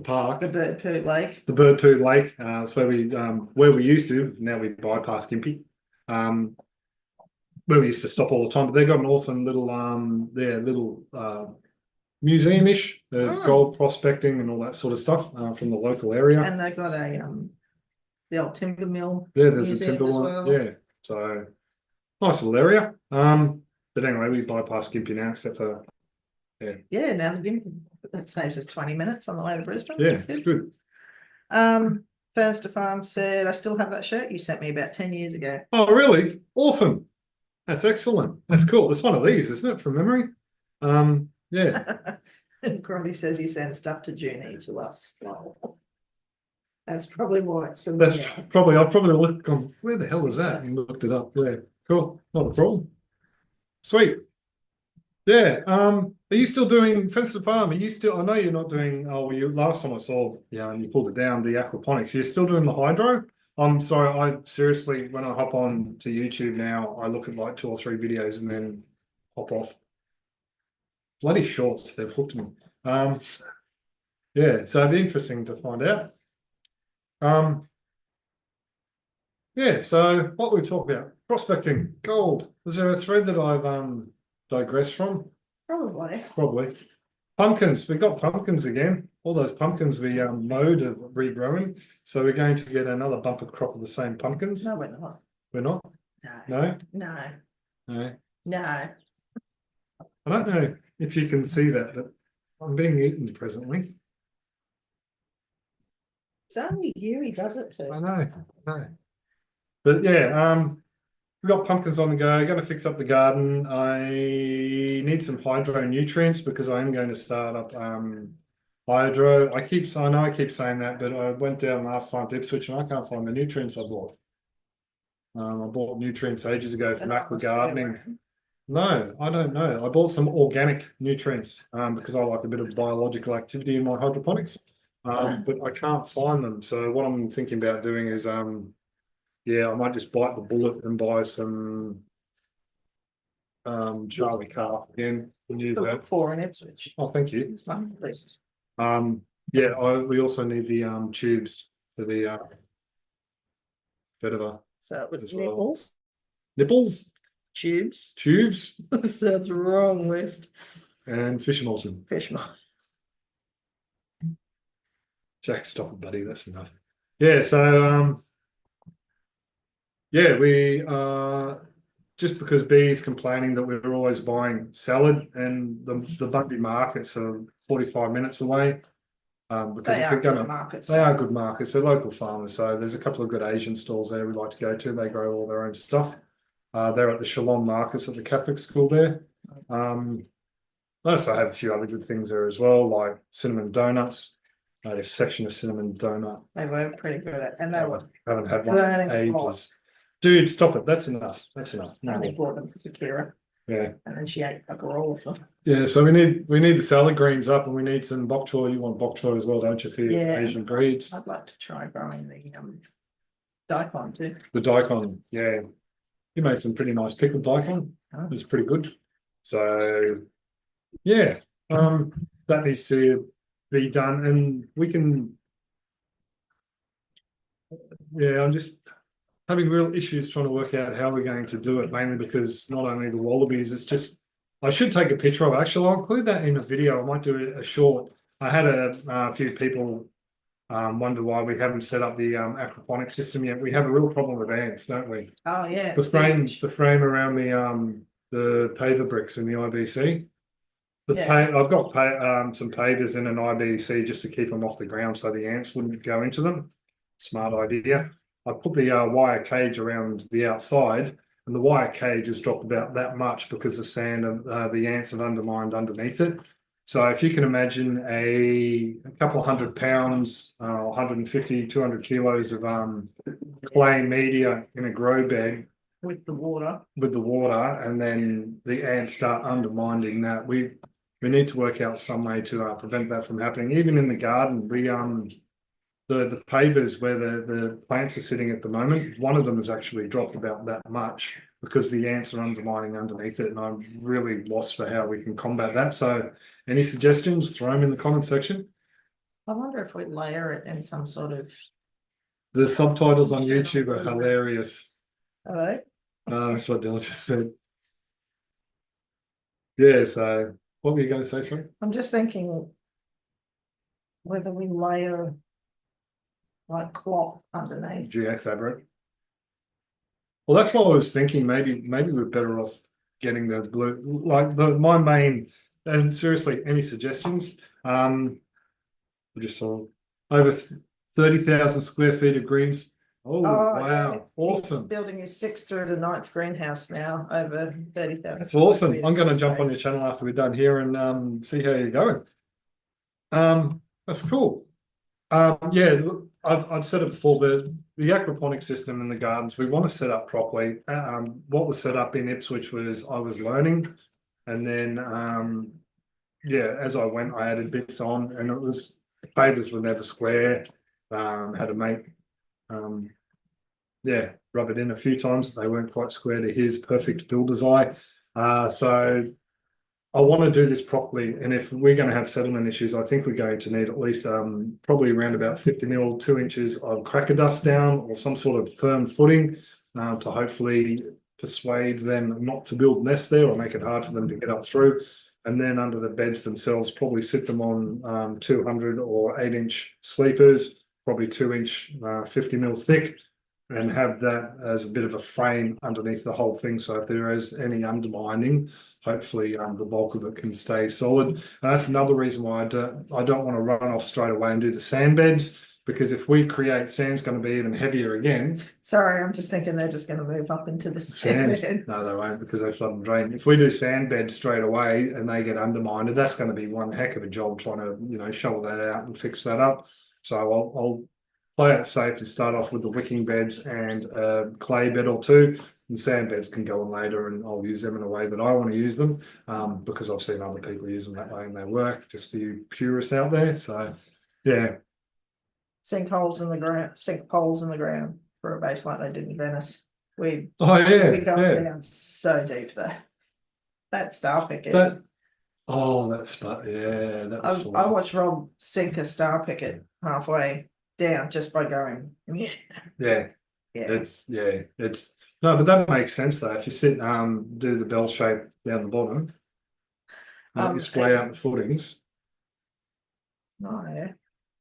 park. The Bird Poo Lake. The Bird Poo Lake. It's where we used to, now we bypass Gympie. Where we used to stop all the time, but they've got an awesome little museum-ish, gold prospecting and all that sort of stuff from the local area. And they've got the old timber mill. Yeah, there's a timber one. Well. Yeah, so nice little area. But anyway, we bypass Gympie now, except for yeah. Now the Gympie, that saves us 20 minutes on the way to Brisbane. Yeah, it's good. Fernster Farm said, I still have that shirt you sent me about 10 years ago. Oh, really? Awesome. That's excellent. That's cool. It's one of these, isn't it, from memory? Yeah. And Gromby says you send stuff to Junie to us. That's probably why it's from That's probably, I've probably looked on, where the hell is that? And looked it up. Yeah, cool. Not a problem. Sweet. Yeah. Are you still doing Fenster Farm? Are you still, I know you're not doing, last time I saw, and you pulled it down, the aquaponics. You're still doing the hydro? I'm sorry, I seriously, when I hop on to YouTube now, I look at like 2 or 3 videos and then hop off. Bloody shorts, they've hooked me. Yeah, so it'd be interesting to find out. Yeah, so what we talk about, prospecting, gold. Was there a thread that I've digressed from? Probably. Pumpkins, we got pumpkins again. All those pumpkins we mowed are regrowing. So we're going to get another bumper crop of the same pumpkins. No, we're not. We're not? No. No? No. No. No. I don't know if you can see that, but I'm being eaten presently. It's only you he does it to. I know. But yeah, we've got pumpkins on the go, going to fix up the garden. I need some hydro nutrients because I am going to start up hydro. I know I keep saying that, but I went down last time to Ipswich and I can't find the nutrients I bought. I bought nutrients ages ago from Aqua Gardening. No, I don't know. I bought some organic nutrients because I like a bit of biological activity in my hydroponics, but I can't find them. So what I'm thinking about doing is yeah, I might just bite the bullet and buy some Charlie Carp again. For an Ipswich. Oh, thank you. It's my list. Yeah, we also need the tubes for the vetiver. So it was well. nipples. Nipples? Tubes. Tubes. Sounds wrong list. And fish emulsion. Fish emulsion. Jack, stop it, buddy. That's enough. Yeah, so yeah, we just because B's complaining that we're always buying salad and the Bundy markets are 45 minutes away. Because they are good markets. They are good markets. They're local farmers. So there's a couple of good Asian stalls there we like to go to. They grow all their own stuff. They're at the Shalom markets at the Catholic school there. I also have a few other good things there as well, like cinnamon donuts. A section of cinnamon donut. They were pretty good at, and they were. Haven't had one in ages. Dude, stop it. That's enough. That's enough. No. I only bought them because of Kira. Yeah. And then she ate all of them. Yeah, so we need the salad greens up and we need some bok choy. You want bok choy as well, don't you, for your Asian breeds? I'd like to try growing the daikon too. The daikon, yeah. You made some pretty nice pickled daikon. It was pretty good. So yeah, that needs to be done and we can. Yeah, I'm just having real issues trying to work out how we're going to do it, mainly because not only the wallabies, it's just, I should take a picture of it. Actually, I'll include that in a video. I might do a short. I had a few people wonder why we haven't set up the aquaponics system yet. We have a real problem with ants, don't we? Oh yeah. The frame around the paver bricks in the IBC. I've got some pavers in an IBC just to keep them off the ground so the ants wouldn't go into them. Smart idea. I put the wire cage around the outside and the wire cage has dropped about that much because the sand and the ants have undermined underneath it. So if you can imagine a couple of £100, 150, 200 kilos of clay media in a grow bed with the water. And then the ants start undermining that. We need to work out some way to prevent that from happening. Even in the garden, we the pavers where the plants are sitting at the moment, one of them has actually dropped about that much because the ants are undermining underneath it, and I'm really lost for how we can combat that. So any suggestions, throw them in the comment section. I wonder if we layer it in some sort of. The subtitles on YouTube are hilarious. Are they? That's what Dil just said. Yeah, so what were you going to say, sorry? I'm just thinking whether we layer like cloth underneath. GA fabric. Well, that's what I was thinking. Maybe we're better off getting the blue. Like my main, and seriously, any suggestions? We just saw over 30,000 square feet of greens. Oh wow, yeah. awesome! He's building his 6th through to 9th greenhouse now, over 30,000. That's awesome. I'm going to jump on your channel after we're done here and see how you're going. That's cool. Yeah, I've said it before, the aquaponics system in the gardens, we want to set up properly. What was set up in Ipswich was I was learning, and then yeah, as I went, I added bits on, and it was pavers were never square. Had to make yeah, rub it in a few times. They weren't quite square to his perfect builder's eye. So I want to do this properly, and if we're going to have settlement issues, I think we're going to need at least probably around about 50 mil, 2 inches of cracker dust down, or some sort of firm footing to hopefully persuade them not to build nests there or make it hard for them to get up through. And then under the beds themselves, probably sit them on 200 or 8-inch sleepers, probably 2-inch, 50 mil thick, and have that as a bit of a frame underneath the whole thing. So if there is any undermining, hopefully the bulk of it can stay solid. And that's another reason why I don't want to run off straight away and do the sand beds, because if we create, sand's going to be even heavier again. Sorry, I'm just thinking they're just going to move up into the sand bed. No, they won't, because they flood and drain. If we do sand beds straight away and they get undermined, that's going to be one heck of a job trying to, shovel that out and fix that up. So I'll play it safe and start off with the wicking beds and a clay bed or two. And sand beds can go on later, and I'll use them in a way that I want to use them, because I've seen other people use them that way and they work, just for you purists out there. So, yeah. Sink holes in the ground for a base like they did in Venice. We go down so deep there. That star picket. That spot, yeah. That was I watched Rob sink a star picket halfway down just by going. Yeah. It's no, but that makes sense though. If you sit do the bell shape down the bottom, you spray out the footings. Oh yeah.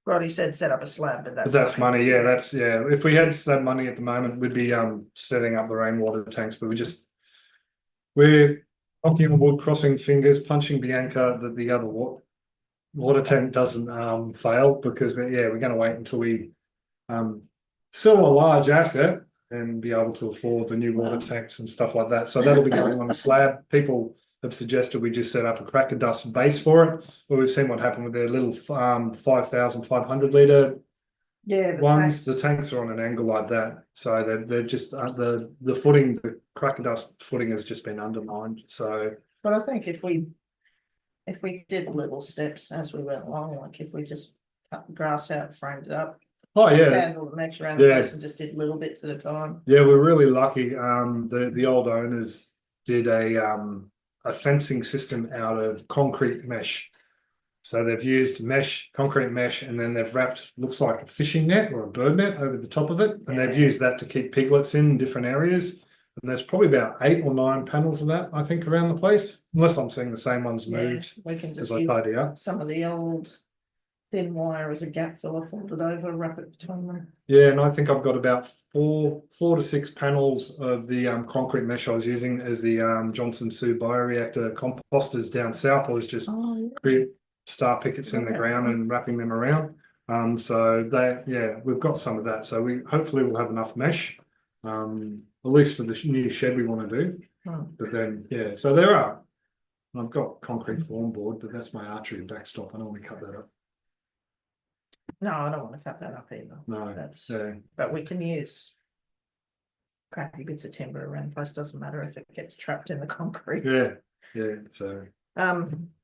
Roddy said set up a slab, but that's money. Yeah, that's if we had slab money at the moment, we'd be setting up the rainwater tanks, but we're knocking on wood, crossing fingers, punching Bianca that the other water tank doesn't fail, because we're going to wait until we sell a large asset and be able to afford the new water tanks and stuff like that. So that'll be going on a slab. People have suggested we just set up a cracker dust base for it, but we've seen what happened with their little 5,500 litre ones. The tanks are on an angle like that, so they're just the footing, the cracker dust footing has just been undermined. So, but I think if we did little steps as we went along, like if we just cut the grass out, framed it up. Oh yeah, handle the mesh around the place and just did little bits at a time. Yeah, we're really lucky. The old owners did a fencing system out of concrete mesh. So they've used concrete mesh, and then they've wrapped, looks like a fishing net or a bird net over the top of it. And they've used that to keep piglets in different areas. And there's probably about 8 or 9 panels of that, I think, around the place. Unless I'm seeing the same ones moved. We can just use some of the old thin wire as a gap filler, fold it over, wrap it between them. Yeah, and I think I've got about 4 to 6 panels of the concrete mesh I was using as the Johnson Sioux bioreactor composters down south. I was just create star pickets in the ground and wrapping them around. So we've got some of that. So we hopefully will have enough mesh, at least for the new shed we want to do. But then so there are. I've got concrete floorboard, but that's my archery backstop. I don't want to cut that up. No, I don't want to cut that up either. No, That's, yeah, but we can use crappy bits of timber around the place, doesn't matter if it gets trapped in the concrete. yeah. So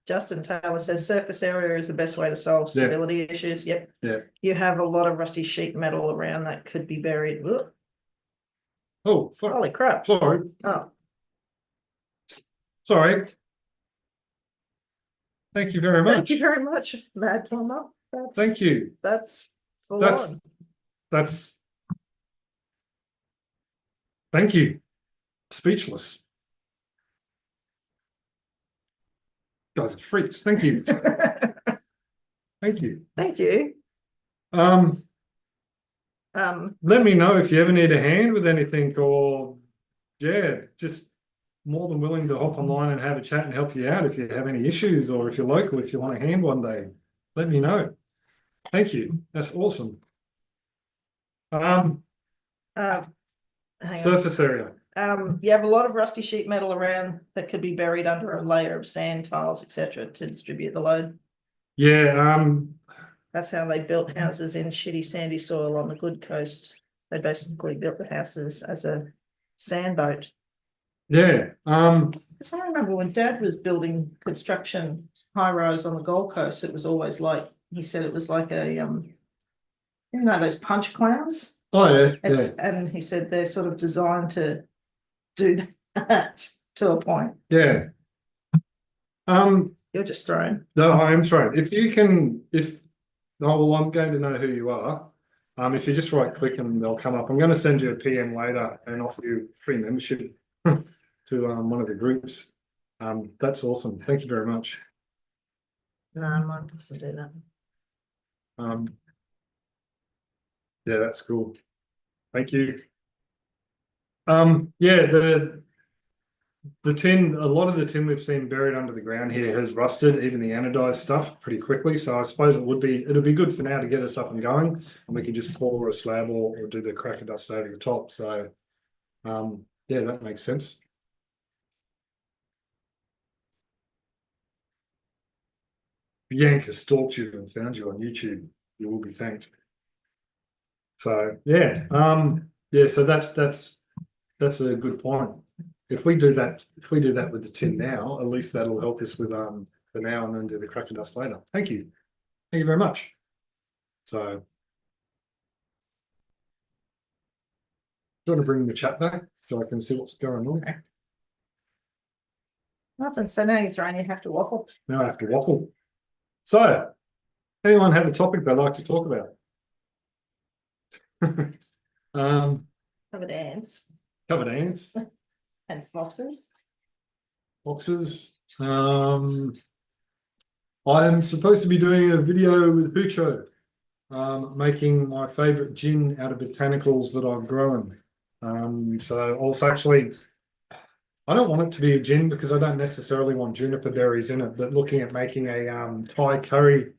Justin Taylor says surface area is the best way to solve Yeah. stability issues. Yep. Yeah. You have a lot of rusty sheet metal around that could be buried. Ugh, oh, holy crap. sorry, Oh, sorry. Thank you very much. thank you very much, Mad Plumber. Thank you. That's full That's on. that's. Thank you. Speechless. Guys are freaks. Thank you. Thank you. Thank you. Let me know if you ever need a hand with anything, or yeah, just more than willing to hop online and have a chat and help you out if you have any issues, or if you're local, if you want a hand one day, let me know. Thank you. That's awesome. hang on. Surface area. You have a lot of rusty sheet metal around that could be buried under a layer of sand, tiles, etc. to distribute the load. Yeah, That's how they built houses in shitty sandy soil on the good coast. They basically built the houses as a sandboat. yeah. Because I remember when Dad was building construction high rise on the Gold Coast, it was always like, he said it was like a you know those punch clowns? Oh yeah, And he said they're sort of designed to do that to a point. yeah. You're just thrown. No, I am sorry. If you can, oh, well, I'm going to know who you are. If you just right click and they'll come up. I'm going to send you a PM later and offer you free membership to one of the groups. That's awesome. Thank you very much. No, mine doesn't do that. Yeah, that's cool. Thank you. Yeah, the tin, a lot of the tin we've seen buried under the ground here has rusted, even the anodized stuff, pretty quickly. So I suppose it'll be good for now to get us up and going, and we can just pour a slab or do the cracker dust over the top. So yeah, that makes sense. Bianca stalked you and found you on YouTube. You will be thanked. So yeah, yeah. So that's a good point. If we do that with the tin now, at least that'll help us with for now, and then do the cracker dust later. Thank you very much. So, do you want to bring the chat back so I can see what's going on? Nothing. So now you're throwing, you have to waffle. Now I have to waffle. So, anyone have a topic they'd like to talk about? Covered ants. Covered ants. And foxes. Boxes. I'm supposed to be doing a video with Hucho, making my favorite gin out of botanicals that I've grown. So also actually, I don't want it to be a gin because I don't necessarily want juniper berries in it, but looking at making a Thai curry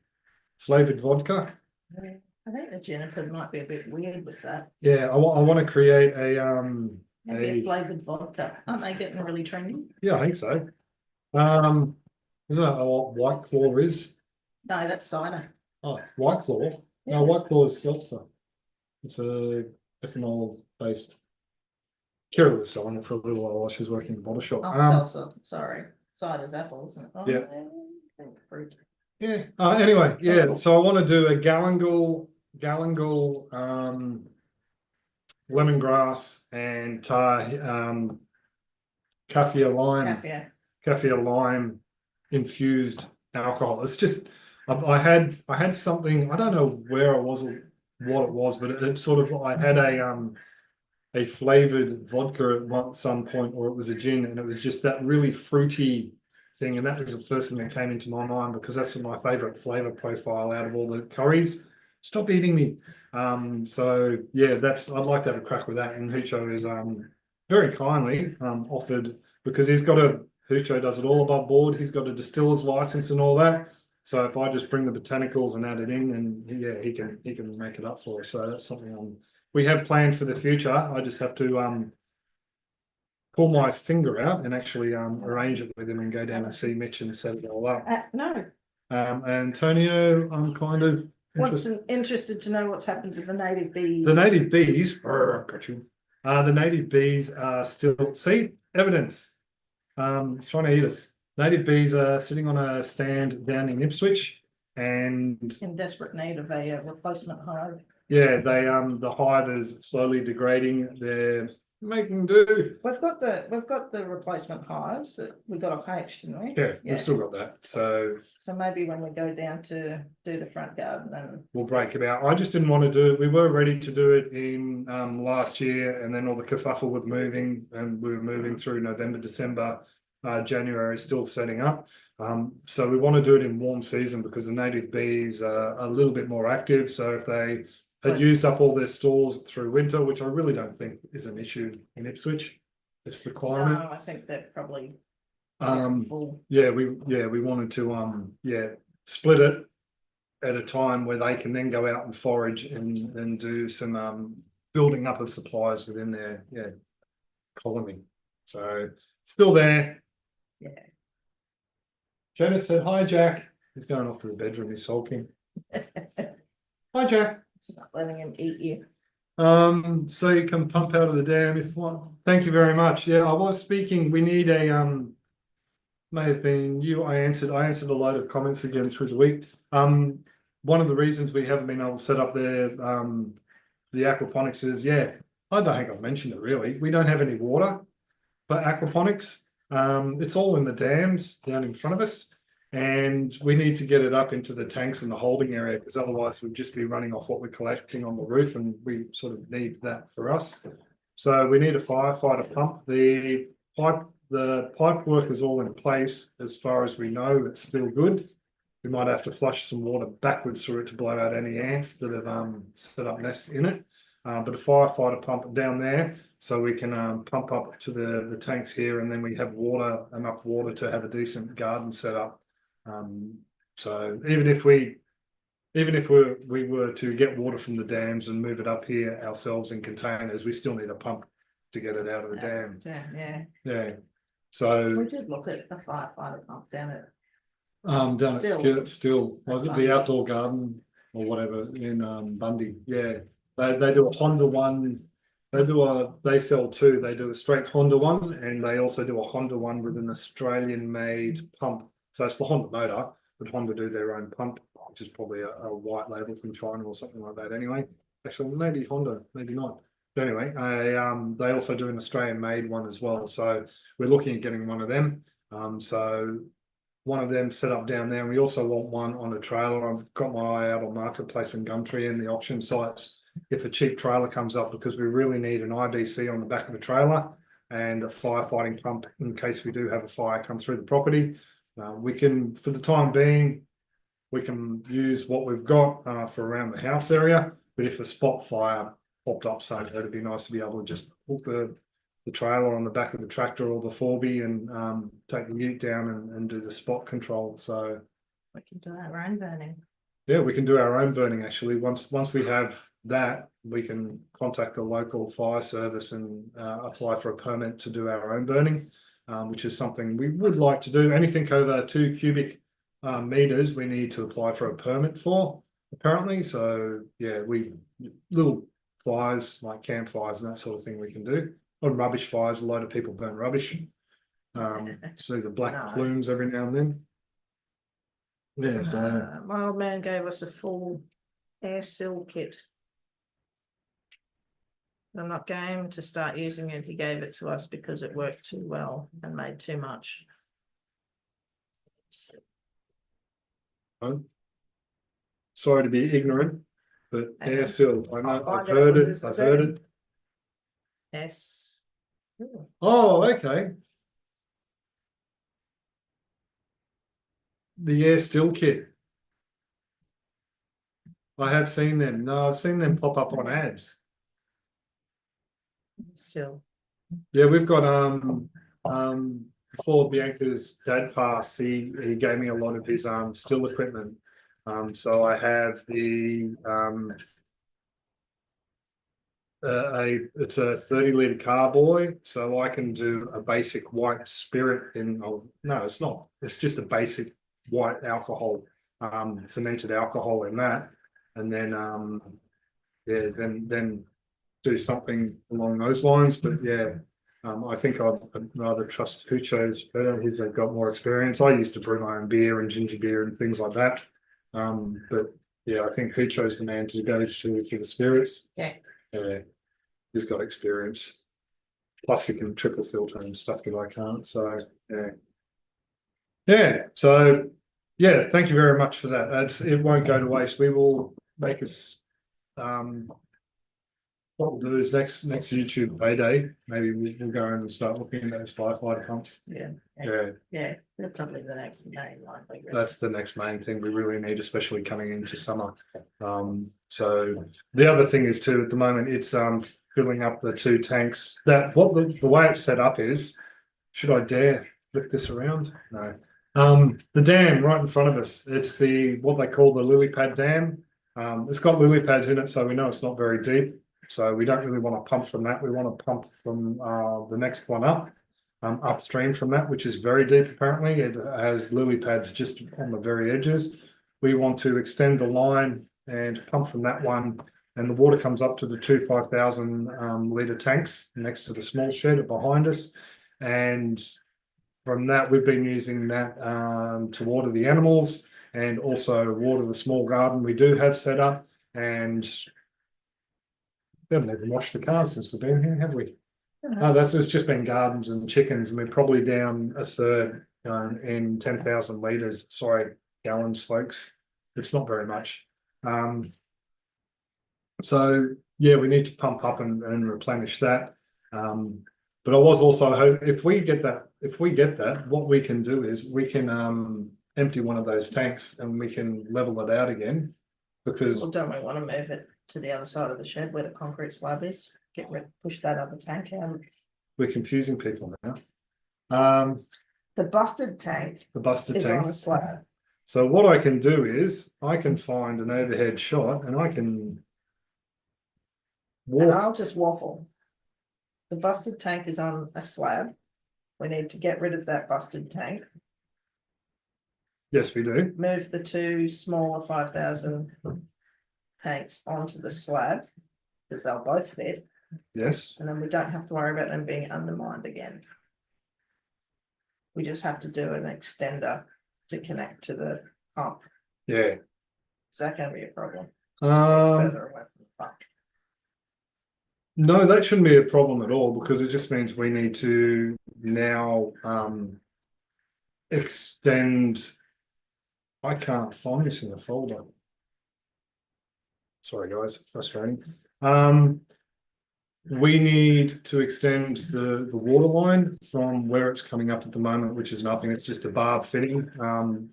flavored vodka. I think the juniper might be a bit weird with that. Yeah, I want to create a Maybe a flavored vodka. Aren't they getting really trendy? Yeah, I think so. Isn't that what White Claw is? No, that's cider. Oh, White Claw. Yeah, No, White Claw is seltzer. It's a ethanol based. Kira was selling it for a little while she was working in the bottle shop. Oh, salsa. Sorry. Cider's apple, isn't it? Oh, Yeah. Fruit. Yeah. Anyway, yeah. So I want to do a galangal, lemongrass and Thai kaffir lime infused alcohol. It's just I had something, I don't know where it was or what it was, but it sort of, I had a flavored vodka at some point, or it was a gin, and it was just that really fruity thing, and that was the first thing that came into my mind because that's my favorite flavor profile out of all the curries. Stop eating me. So yeah, I'd like to have a crack with that. And Hucho is very kindly offered, because Hucho does it all above board. He's got a distiller's license and all that. So if I just bring the botanicals and add it in, and yeah, he can make it up for us. So that's something we have planned for the future. I just have to pull my finger out and actually arrange it with him and go down and see Mitch and set it all up. No, Antonio, I'm kind of interested to know what's happened to the native bees. The native bees, got you. The native bees are still, see, evidence. It's trying to eat us. Native bees are sitting on a stand down in Ipswich, and in desperate need of a replacement hive. yeah, the hive is slowly degrading. They're making do. We've got the replacement hives that we got off H, didn't we? Yeah, we've still got that. So maybe when we go down to do the front garden, then we'll break it out. I just didn't want to do it. We were ready to do it in last year, and then all the kerfuffle with moving, and we were moving through November, December, January, still setting up. So we want to do it in warm season because the native bees are a little bit more active. So if they had used up all their stores through winter, which I really don't think is an issue in Ipswich, it's the climate. no, I think they're probably full. we wanted to split it at a time where they can then go out and forage and do some building up of supplies within their colony. So still there. Yeah. Jonas said hi, Jack. He's going off to the bedroom, he's sulking. Hi, Jack. Not letting him eat you. So you can pump out of the dam if one. Thank you very much. Yeah, I was speaking. We need a may have been you. I answered a load of comments again through the week. One of the reasons we haven't been able to set up the aquaponics is I don't think I've mentioned it really. We don't have any water for aquaponics. It's all in the dams down in front of us. And we need to get it up into the tanks and the holding area because otherwise we'd just be running off what we're collecting on the roof, and we sort of need that for us. So we need a firefighter pump. The pipe work is all in place as far as we know. It's still good. We might have to flush some water backwards through it to blow out any ants that have set up nests in it. But a firefighter pump down there so we can pump up to the tanks here, and then we have enough water to have a decent garden set up. So even if we were to get water from the dams and move it up here ourselves in containers, we still need a pump to get it out of the dam. Yeah. So we did look at a firefighter pump down at still was it the outdoor garden or whatever in Bundy? Yeah, they do a Honda one. They sell two. They do a straight Honda one, and they also do a Honda one with an Australian made pump. So it's the Honda motor, but Honda do their own pump, which is probably a white label from China or something like that. Anyway, actually, maybe Honda, maybe not. But anyway, they also do an Australian made one as well. So we're looking at getting one of them. So one of them set up down there. And we also want one on a trailer. I've got my eye out on Marketplace and Gumtree and the auction sites. If a cheap trailer comes up, because we really need an IBC on the back of a trailer and a firefighting pump in case we do have a fire come through the property. We can, for the time being, we can use what we've got for around the house area. But if a spot fire popped up, so it'd be nice to be able to just hook the trailer on the back of the tractor or the 4B and take the ute down and do the spot control. So we can do our own burning. Yeah, we can do our own burning actually. Once we have that, we can contact the local fire service and apply for a permit to do our own burning. Which is something we would like to do. Anything over 2 cubic meters, we need to apply for a permit for, apparently. So yeah, little fires like campfires and that sort of thing we can do. Or rubbish fires, a lot of people burn rubbish. See the black plumes every now and then. Yeah, so my old man gave us a full air seal kit. I'm not game to start using it. He gave it to us because it worked too well and made too much. Sorry to be ignorant, but air seal. I know I've heard it. I've heard it. Yes. Oh, okay. The air still kit. I have seen them. No, I've seen them pop up on ads. Still. Yeah, we've got before Bianca's dad passed, he gave me a lot of his still equipment. So I have the it's a 30-litre carboy, so I can do a basic white spirit in. Oh, no, it's not. It's just a basic white alcohol, fermented alcohol in that, and then yeah, then do something along those lines. But yeah, I think I'd rather trust Hucho's better. He's got more experience. I used to brew my own beer and ginger beer and things like that. But yeah, I think Hucho's the man to go to for the spirits. Yeah. He's got experience. Plus he can triple filter and stuff that I can't. So yeah. Yeah. So yeah, thank you very much for that. It won't go to waste. We will make us what we'll do is next YouTube payday, maybe we'll go and start looking at those firefighter pumps. Yeah. Yeah, They're probably the next main line. that's the next main thing we really need, especially coming into summer. So the other thing is too, at the moment, it's filling up the 2 tanks. That what the way it's set up is, should I dare flip this around? No. The dam right in front of us, it's what they call the lily pad dam. It's got lily pads in it, so we know it's not very deep. So we don't really want to pump from that. We want to pump from the next one up, upstream from that, which is very deep apparently. It has lily pads just on the very edges. We want to extend the line and pump from that one, and the water comes up to the 5,000 litre tanks next to the small shed behind us. And from that, we've been using that to water the animals and also water the small garden we do have set up. And we haven't even washed the cars since we've been here, have we? No, it's just been gardens and chickens, and we're probably down a third in 10,000 litres. Sorry, gallons, folks. It's not very much. So yeah, we need to pump up and replenish that. But I was also hoping if we get that, what we can do is we can empty one of those tanks and we can level it out again. Because Well, don't we want to move it to the other side of the shed where the concrete slab is? Push that other tank out. we're confusing people now. The busted tank The busted is tank. on a slab. So what I can do is I can find an overhead shot and I can And walk. I'll just waffle. The busted tank is on a slab. We need to get rid of that busted tank. Yes, we do. Move the 2 smaller 5,000 tanks onto the slab because they'll both fit, Yes. and then we don't have to worry about them being undermined again. We just have to do an extender to connect to the pump. Yeah. Is that going to be a problem? Further away from the pump. No, that shouldn't be a problem at all because it just means we need to now extend. I can't find this in the folder. Sorry, guys, frustrating. We need to extend the water line from where it's coming up at the moment, which is nothing. It's just a barb fitting.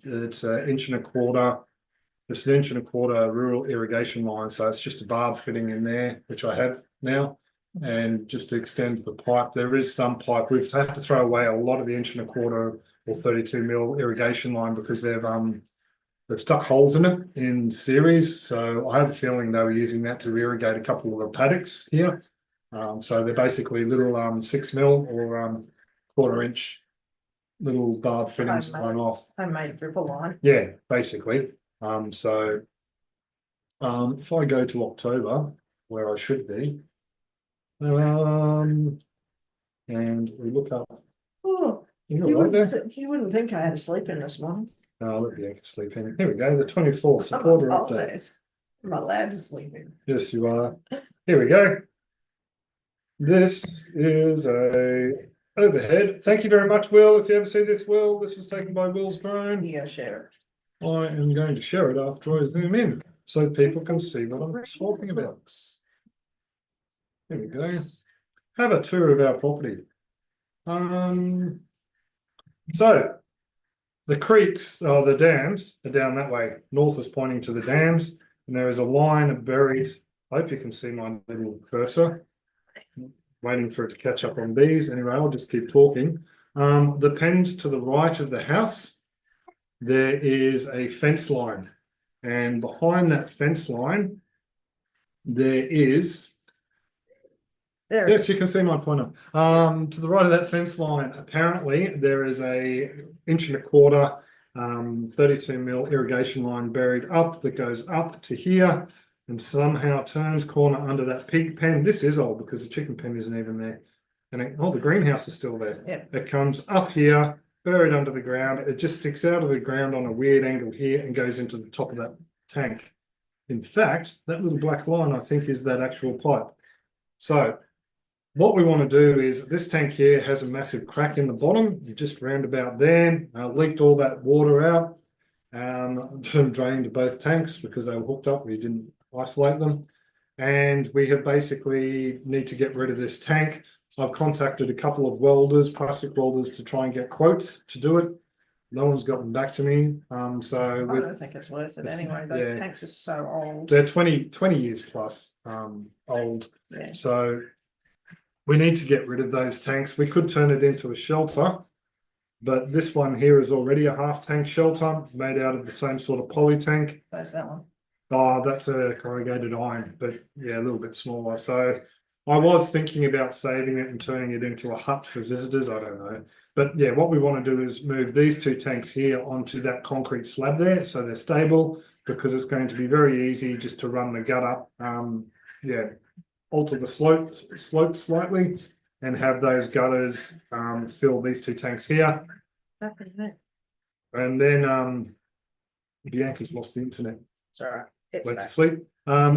It's an 1.25 inches. It's an 1.25 inches rural irrigation line, so it's just a barb fitting in there, which I have now. And just to extend the pipe, there is some pipe. We've had to throw away a lot of the 1.25 inches or 32 mil irrigation line because they've stuck holes in it in series. So I have a feeling they were using that to irrigate a couple of the paddocks here. So they're basically little 6 mil or 1/4 inch little barb fittings run off. Homemade dripper line. Yeah, basically. So if I go to October, where I should be, and we look up. Oh, You right there? you wouldn't think I had to sleep in this morning. Oh, let me sleep in. Here we go. The 24th supporter update. I'm not allowed to sleep in. Yes, you are. Here we go. This is a overhead. Thank you very much, Will. If you ever see this, Will, this was taken by Will's drone. You gotta share it. I am going to share it after I zoom in so people can see what I'm talking about. There we go. Have a tour of our property. So the creeks, or the dams, are down that way. North is pointing to the dams, and there is a line buried. I hope you can see my little cursor. Waiting for it to catch up on these. Anyway, I'll just keep talking. The pens to the right of the house, there is a fence line, and behind that fence line, there is There. Yes, you can see my pointer. To the right of that fence line, apparently there is a 1.25 inch, 32 mil irrigation line buried up that goes up to here and somehow turns corner under that pig pen. This is old because the chicken pen isn't even there. And the greenhouse is still there. Yeah. It comes up here, buried under the ground. It just sticks out of the ground on a weird angle here and goes into the top of that tank. In fact, that little black line, I think, is that actual pipe. So what we want to do is this tank here has a massive crack in the bottom, just round about there, leaked all that water out, drained both tanks because they were hooked up. We didn't isolate them. And we have basically need to get rid of this tank. I've contacted a couple of welders, plastic welders, to try and get quotes to do it. No one's gotten back to me. So I don't think it's worth it anyway. Those tanks are so old. They're 20 years plus old. Yeah. So we need to get rid of those tanks. We could turn it into a shelter, but this one here is already a half tank shelter made out of the same sort of poly tank. Where's that one? Oh, that's a corrugated iron, but yeah, a little bit smaller. So I was thinking about saving it and turning it into a hut for visitors. I don't know. But yeah, what we want to do is move these two tanks here onto that concrete slab there so they're stable, because it's going to be very easy just to run the gut up. Yeah, alter the slope slightly and have those gutters fill these two tanks here. And then Bianca's lost the internet. It's all right. Went to sleep.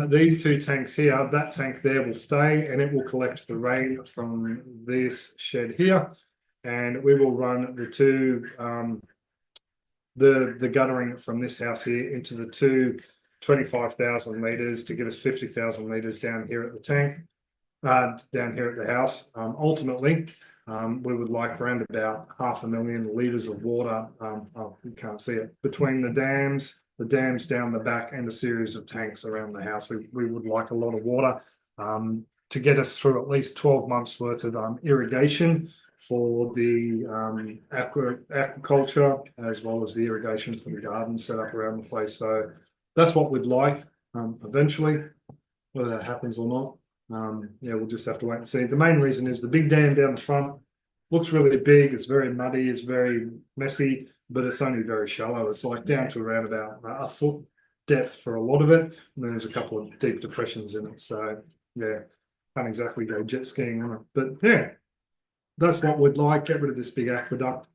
These two tanks here, that tank there will stay and it will collect the rain from this shed here. And we will run the two, the guttering from this house here into the two 25,000 litres to give us 50,000 litres down here at the tank, down here at the house. Ultimately, we would like around about 500,000 litres of water. Oh, you can't see it, between the dams down the back and a series of tanks around the house. We would like a lot of water to get us through at least 12 months worth of irrigation for the aquaculture, as well as the irrigation for the garden set up around the place. So that's what we'd like eventually. Whether that happens or not, yeah, we'll just have to wait and see. The main reason is the big dam down the front looks really big. It's very muddy. It's very messy, but it's only very shallow. It's like down to around about a foot depth for a lot of it. And then there's a couple of deep depressions in it. So yeah, can't exactly go jet skiing on it. But yeah, that's what we'd like. Get rid of this big aqueduct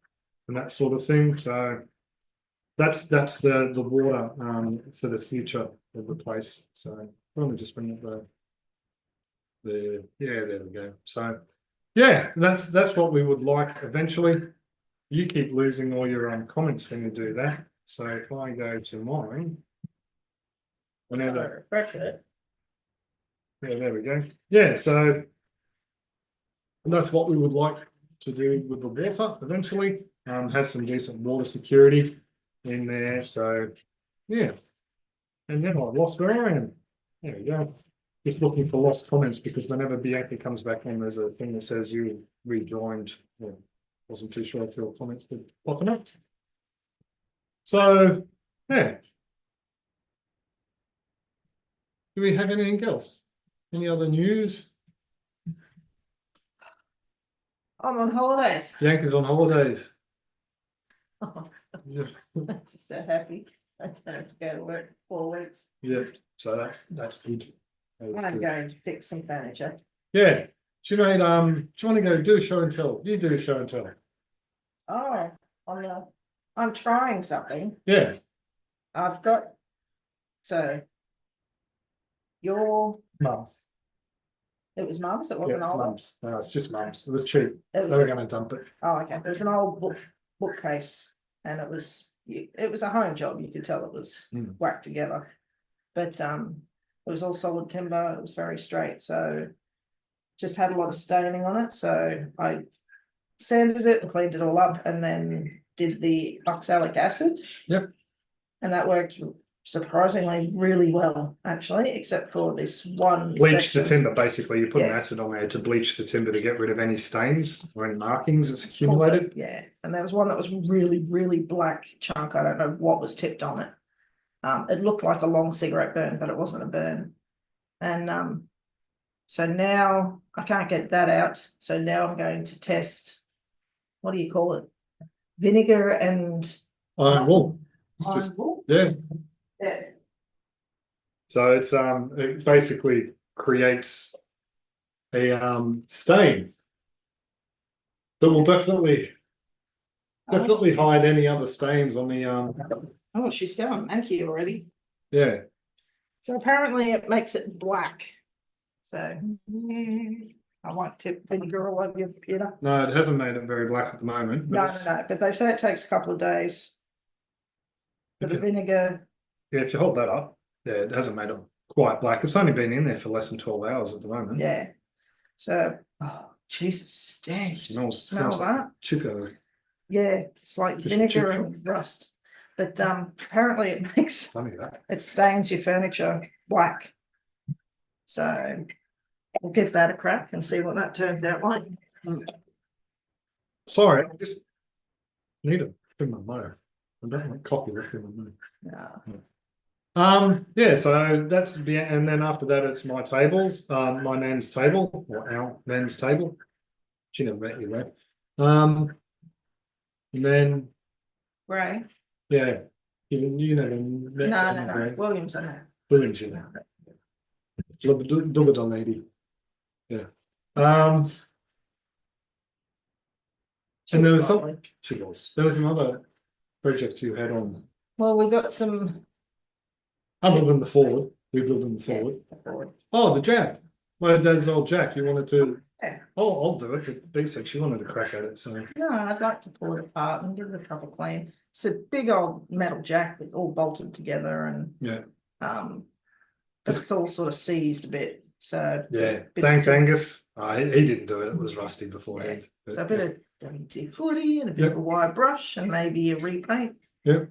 and that sort of thing. So that's the water for the future of the place. So let me just bring up the yeah, there we go. So yeah, that's what we would like eventually. You keep losing all your comments when you do that. So if I go to mine, whenever refresh it. Yeah, there we go. Yeah, so that's what we would like to do with the water eventually. Have some decent water security in there. So yeah. And then I lost where I am. There we go. Just looking for lost comments, because whenever Bianca comes back on, there's a thing that says you rejoined. Well, wasn't too sure if your comments would pop up. So yeah. Do we have anything else? Any other news? I'm on holidays. Bianca's on holidays. I'm Yeah. just so happy. I don't have to go to work for 4 weeks. Yeah, so that's good. That's I'm good. going to fix some furniture. Yeah. Sinead, do you want to go do a show and tell? You do a show and tell. Oh, I'm trying something. Yeah. I've got, so your Mum. it was mum's. It Yeah, wasn't it's old. mum's. No, it's just mum's. It was cheap. It They was, were going to dump it. oh, okay. It was an old bookcase, and it was a home job. You could tell it was whacked together, but it was all solid timber. It was very straight, so just had a lot of staining on it. So I sanded it and cleaned it all up, and then did the oxalic acid. Yep. And that worked surprisingly really well, actually, except for this one Bleach the section. timber, basically. You put an Yeah. acid on there to bleach the timber to get rid of any stains or any markings that's accumulated. Yeah, and there was one that was really, really black chunk. I don't know what was tipped on it. It looked like a long cigarette burn, but it wasn't a burn. And So now I can't get that out. So now I'm going to test, what do you call it? Vinegar and Iron wool. It's iron just, wool. yeah. Yeah. So it's it basically creates a stain that will definitely hide any other stains on the Oh, she's going manky already. yeah. So apparently it makes it black. So I won't tip vinegar all over your computer. No, it hasn't made it very black at the moment. But No, but they say it takes a couple of days for the vinegar. Yeah, if you hold that up, yeah, it hasn't made it quite black. It's only been in there for less than 12 hours at the moment. Yeah. So, oh, Jesus, stinks. Smells like that. Chico. Yeah, it's like Fish and vinegar chip and rust. But apparently it makes Funny that. it stains your furniture black. So we'll give that a crack and see what that turns out like. Sorry, I just need a in my mouth. I don't like coffee left in my mouth. Yeah. Yeah, so that's and then after that it's my tables, my nan's table or our nan's table. She never met you, right? And then Ray. yeah, you never met No. Ray. Williams, I know. Williams, you know. Flubber lady. Yeah. And there was something there was another project you had on Well, we got some. other than the Ford, rebuilding the Ford. Ford. Oh, the Jack. My dad's old Jack. You wanted to Yeah. Oh, I'll do it, but B said she wanted to crack at it, so No, I'd like to pull it apart and give it a proper clean. It's a big old metal jack with all bolted together and yeah. but it's all sort of seized a bit. So Yeah. Thanks, Angus. He didn't do it, it was rusty beforehand. Yeah. So a bit of WD-40 and a bit of a wire brush and maybe a repaint. Yeah.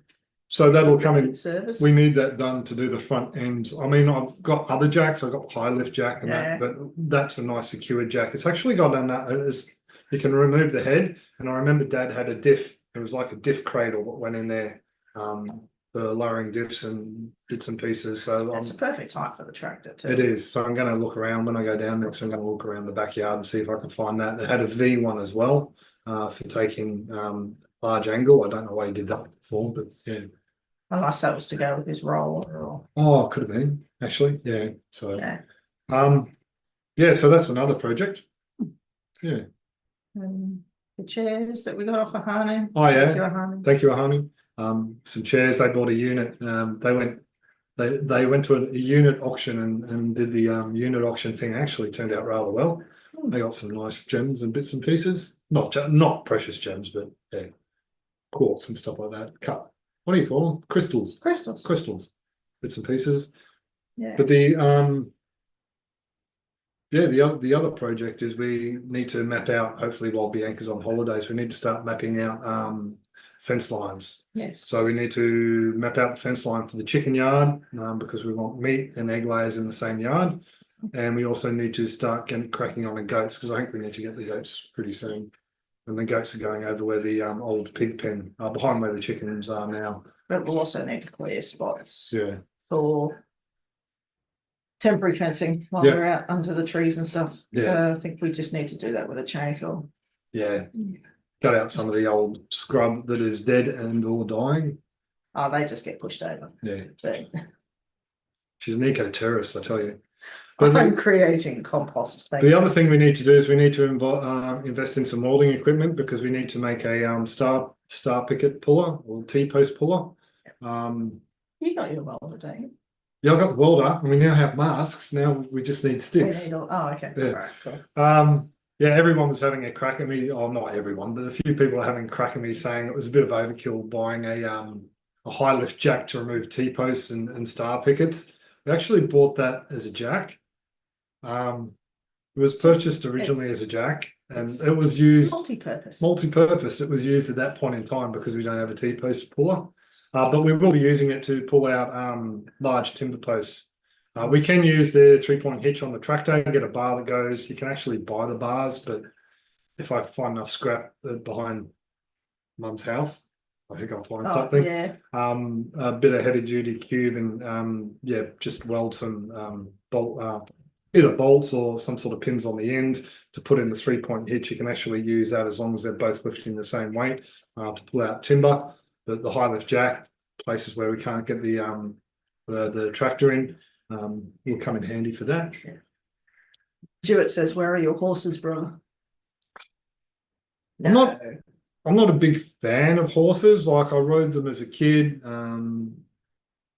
So that'll come in. Service. We need that done to do the front ends. I mean, I've got other jacks. I've got high lift jack and that, but that's a nice secured jack. It's actually got you can remove the head. And I remember Dad had a diff. It was like a diff cradle that went in there for lowering diffs and bits and pieces. So it's a perfect height for the tractor too. It is. So I'm going to look around when I go down next. I'm going to look around the backyard and see if I can find that. It had a V one as well for taking large angle. I don't know why he did that before, but yeah. Unless that was to go with his roller or. Oh, could have been actually. Yeah. So Yeah. Yeah. So that's another project. Yeah. The chairs that we got off of Hanu. Oh yeah. Thank you, Hanu. Thank you, Ahanu. Some chairs. They bought a unit. They went to a unit auction and did the unit auction thing. Actually turned out rather well. They got some nice gems and bits and pieces. Not precious gems, but yeah, quartz and stuff like that. Cut. What do you call them? Crystals. Crystals. Bits and pieces. Yeah. But the other project is we need to map out, hopefully while Bianca's on holidays, we need to start mapping out fence lines. Yes. So we need to map out the fence line for the chicken yard because we want meat and egg layers in the same yard. And we also need to start cracking on the goats because I think we need to get the goats pretty soon. And the goats are going over where the old pig pen, behind where the chickens are now. But we'll also need to clear spots. Yeah. For temporary fencing while we're out under the trees and stuff. Yeah. So I think we just need to do that with a chainsaw. Yeah. Cut out some of the old scrub that is dead and or dying. Oh, they just get pushed over. Yeah. But she's an eco-terrorist, I tell you. But I'm creating compost. The other thing we need to do is we need to invest in some molding equipment because we need to make a star picket puller or T-post puller. You got your welder, don't you? Yeah, I've got the welder and we now have masks. Now we just need sticks. Okay. Yeah. All right, cool. Yeah, everyone was having a crack at me. Oh, not everyone, but a few people are having a crack at me saying it was a bit of overkill buying a high lift jack to remove T-posts and star pickets. We actually bought that as a jack. It was purchased originally as a jack and it was used multi-purpose. It was used at that point in time because we don't have a T-post puller. But we will be using it to pull out large timber posts. We can use the 3-point hitch on the tractor and get a bar that goes. You can actually buy the bars, but if I find enough scrap behind Mum's house, I think I'll find something. Yeah. A bit of heavy duty cube and just weld some bolt either bolts or some sort of pins on the end to put in the 3-point hitch. You can actually use that as long as they're both lifting the same weight to pull out timber. The high lift jack, places where we can't get the tractor in, will come in handy for that. Jewett says, where are your horses, brother? I'm not a big fan of horses. Like, I rode them as a kid,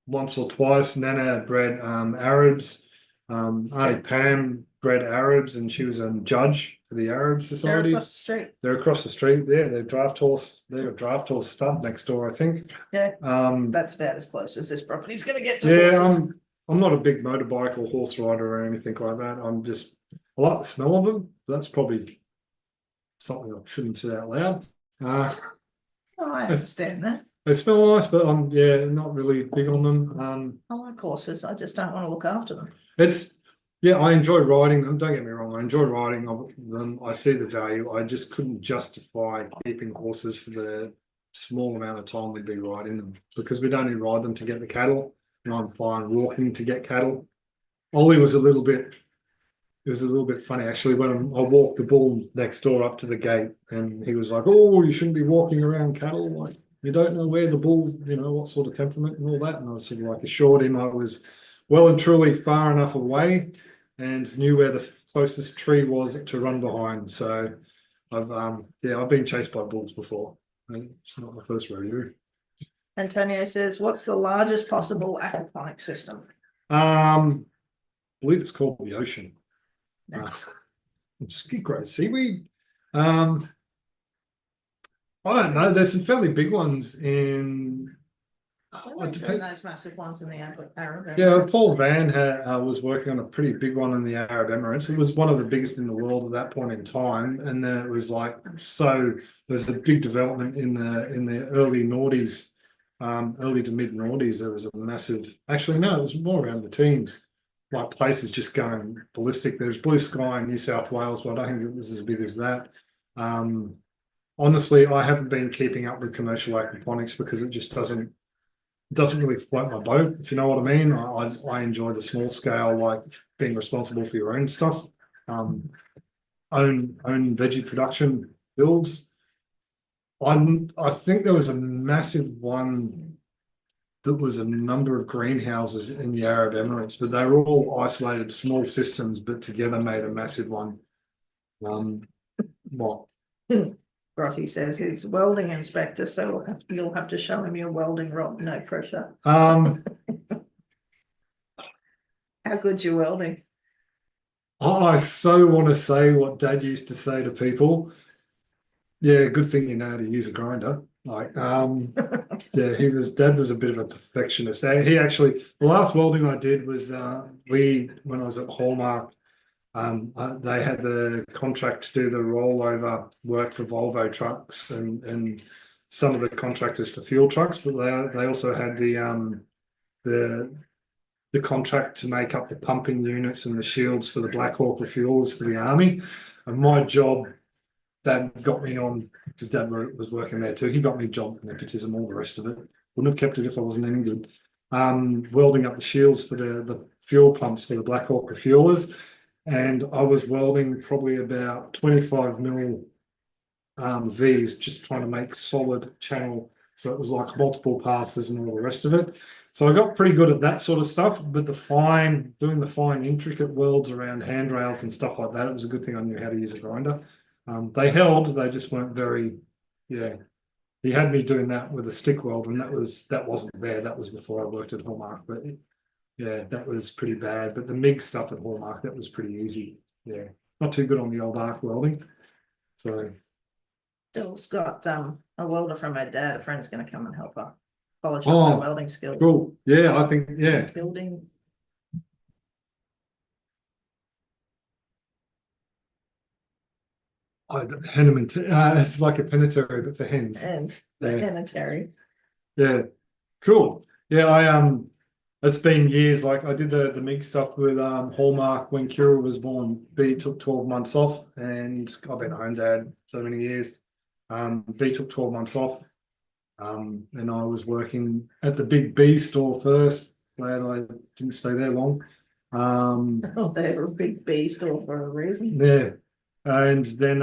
once or twice. Nana bred Arabs. Auntie Pam bred Arabs, and she was a judge for the Arab Society. They're across the street. They're across the street. Yeah, they're draft horse. They're a draft horse stud next door, I think. Yeah. That's about as close as this property's going to get to horses. I'm not a big motorbike or horse rider or anything like that. I like the smell of them. That's probably something I shouldn't say out loud. I understand that. They smell nice, but I'm not really big on them. I like horses. I just don't want to look after them. I enjoy riding them. Don't get me wrong. I enjoy riding them. I see the value. I just couldn't justify keeping horses for the small amount of time we'd be riding them, because we'd only ride them to get the cattle, and I'm fine walking to get cattle. Ollie was a little bit funny actually when I walked the bull next door up to the gate, and he was like, "Oh, you shouldn't be walking around cattle. Like, you don't know where the bull, what sort of temperament and all that." And I sort of like assured him I was well and truly far enough away and knew where the closest tree was to run behind. So I've been chased by bulls before. It's not my first rodeo. Antonio says, what's the largest possible aquaponic system? I believe it's called the ocean. No. Great seaweed. I don't know. There's some fairly big ones in. Those massive ones in the Arab Emirates. Yeah, Paul Van was working on a pretty big one in the Arab Emirates. It was one of the biggest in the world at that point in time, and then it was like there's a big development in the early noughties, early to mid noughties. There was a massive. Actually, no, it was more around the teens. Like, places just going ballistic. There's Blue Sky in New South Wales, but I don't think it was as big as that. Honestly, I haven't been keeping up with commercial aquaponics because it just doesn't really float my boat, if you know what I mean. I enjoy the small scale, like being responsible for your own stuff, own veggie production builds. I think there was a massive one that was a number of greenhouses in the Arab Emirates, but they were all isolated small systems, but together made a massive one. What? Grotty says he's welding inspector, so you'll have to show him your welding rod, no pressure. How good's your welding? I so want to say what Dad used to say to people. Yeah, good thing you know how to use a grinder. Like, Dad was a bit of a perfectionist. He actually, the last welding I did was when I was at Hallmark. They had the contract to do the rollover work for Volvo trucks and some of the contractors for fuel trucks, but they also had the contract to make up the pumping units and the shields for the Black Hawk refuelers for the army. And my job, Dad got me on, because Dad was working there too. He got me a job, nepotism, all the rest of it. Wouldn't have kept it if I wasn't any good. Welding up the shields for the fuel pumps for the Black Hawk refuelers. And I was welding probably about 25 mil V's, just trying to make solid channel. So it was like multiple passes and all the rest of it. So I got pretty good at that sort of stuff, but doing the fine intricate welds around handrails and stuff like that, it was a good thing I knew how to use a grinder. They just weren't very, he had me doing that with a stick weld, and that wasn't there. That was before I worked at Hallmark, but that was pretty bad. But the MIG stuff at Hallmark, that was pretty easy. Yeah, not too good on the old arc welding. So Dill's got a welder from her dad. A friend's going to come and help her polish up her welding skills. Cool. Yeah, I think building. It's like a penitentiary, but for hens. Hens, the penitentiary. Yeah, cool. Yeah, it's been years. Like, I did the MIG stuff with Hallmark when Kira was born. B took 12 months off, and I've been a home dad so many years. B took 12 months off, and I was working at the big B store first. Glad I didn't stay there long. Oh, they were a big bee store for a reason. Yeah, and then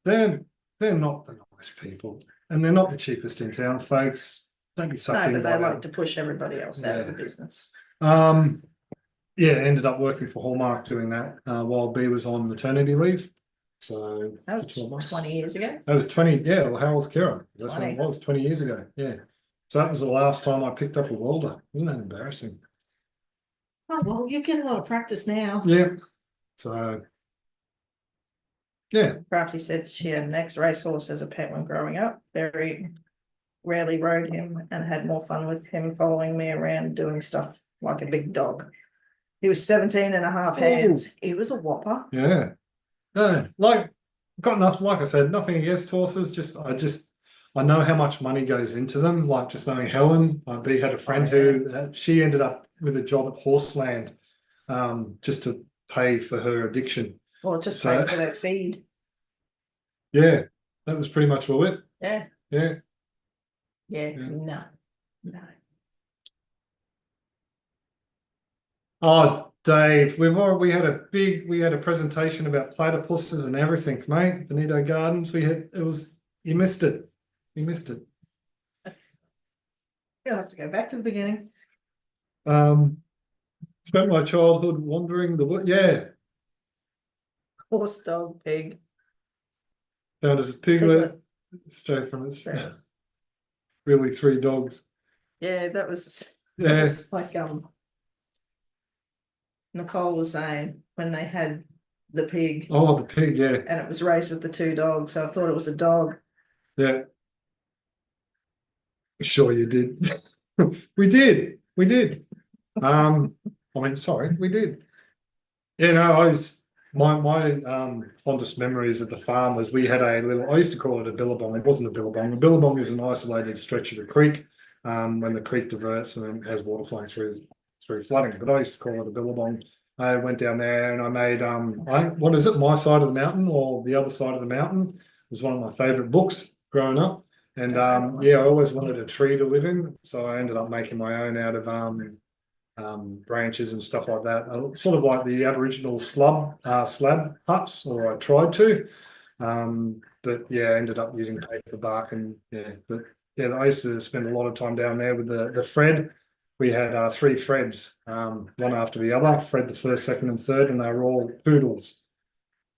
they're not the nice people, and they're not the cheapest in town, folks. Don't be sucked No, in but by they like them. to push everybody else out of the business. Yeah, ended up working for Hallmark doing that while B was on maternity leave. So That was 12 months. 20 years ago. That was 20. Yeah, well, how old's Kira? That's when 20. it was 20 years ago. Yeah. So that was the last time I picked up a welder. Isn't that embarrassing? Oh, well, you get a lot of practice now. Yeah. So, yeah. Crafty said she had an ex-racehorse as a pet when growing up. Very rarely rode him and had more fun with him following me around doing stuff like a big dog. He was 17 and a half hands. He was a whopper. Yeah. No, like, got nothing, like I said, nothing against horses. I know how much money goes into them. Like just knowing Helen, B had a friend who she ended up with a job at Horseland, just to pay for her addiction. Well, just pay for that feed. Yeah, that was pretty much all it. Yeah. Yeah. Yeah. No. Oh, Dave, we had a presentation about platypuses and everything, mate. Benito Gardens. You missed it. You missed it. You'll have to go back to the beginning. Spent my childhood wandering the wood. Yeah. Horse, dog, pig. Found as a piglet. Straight from its really 3 dogs. Yeah, that was like Nicole was saying when they had the pig. Oh, the pig, yeah. And it was raised with the 2 dogs, so I thought it was a dog. Yeah. Sure you did. We did. We did. Sorry, we did. Yeah, no, my fondest memories of the farm was we had I used to call it a billabong. It wasn't a billabong. A billabong is an isolated stretch of the creek when the creek diverts and then has water flowing through flooding. But I used to call it a billabong. I went down there and I made what is it, My Side of the Mountain or The Other Side of the Mountain? It was one of my favorite books growing up. And I always wanted a tree to live in, so I ended up making my own out of branches and stuff like that. Sort of like the Aboriginal slab huts, or I tried to. But yeah, I ended up using paper bark and I used to spend a lot of time down there with the Fred. We had 3 Freds, one after the other, Fred the first, second, and third, and they were all poodles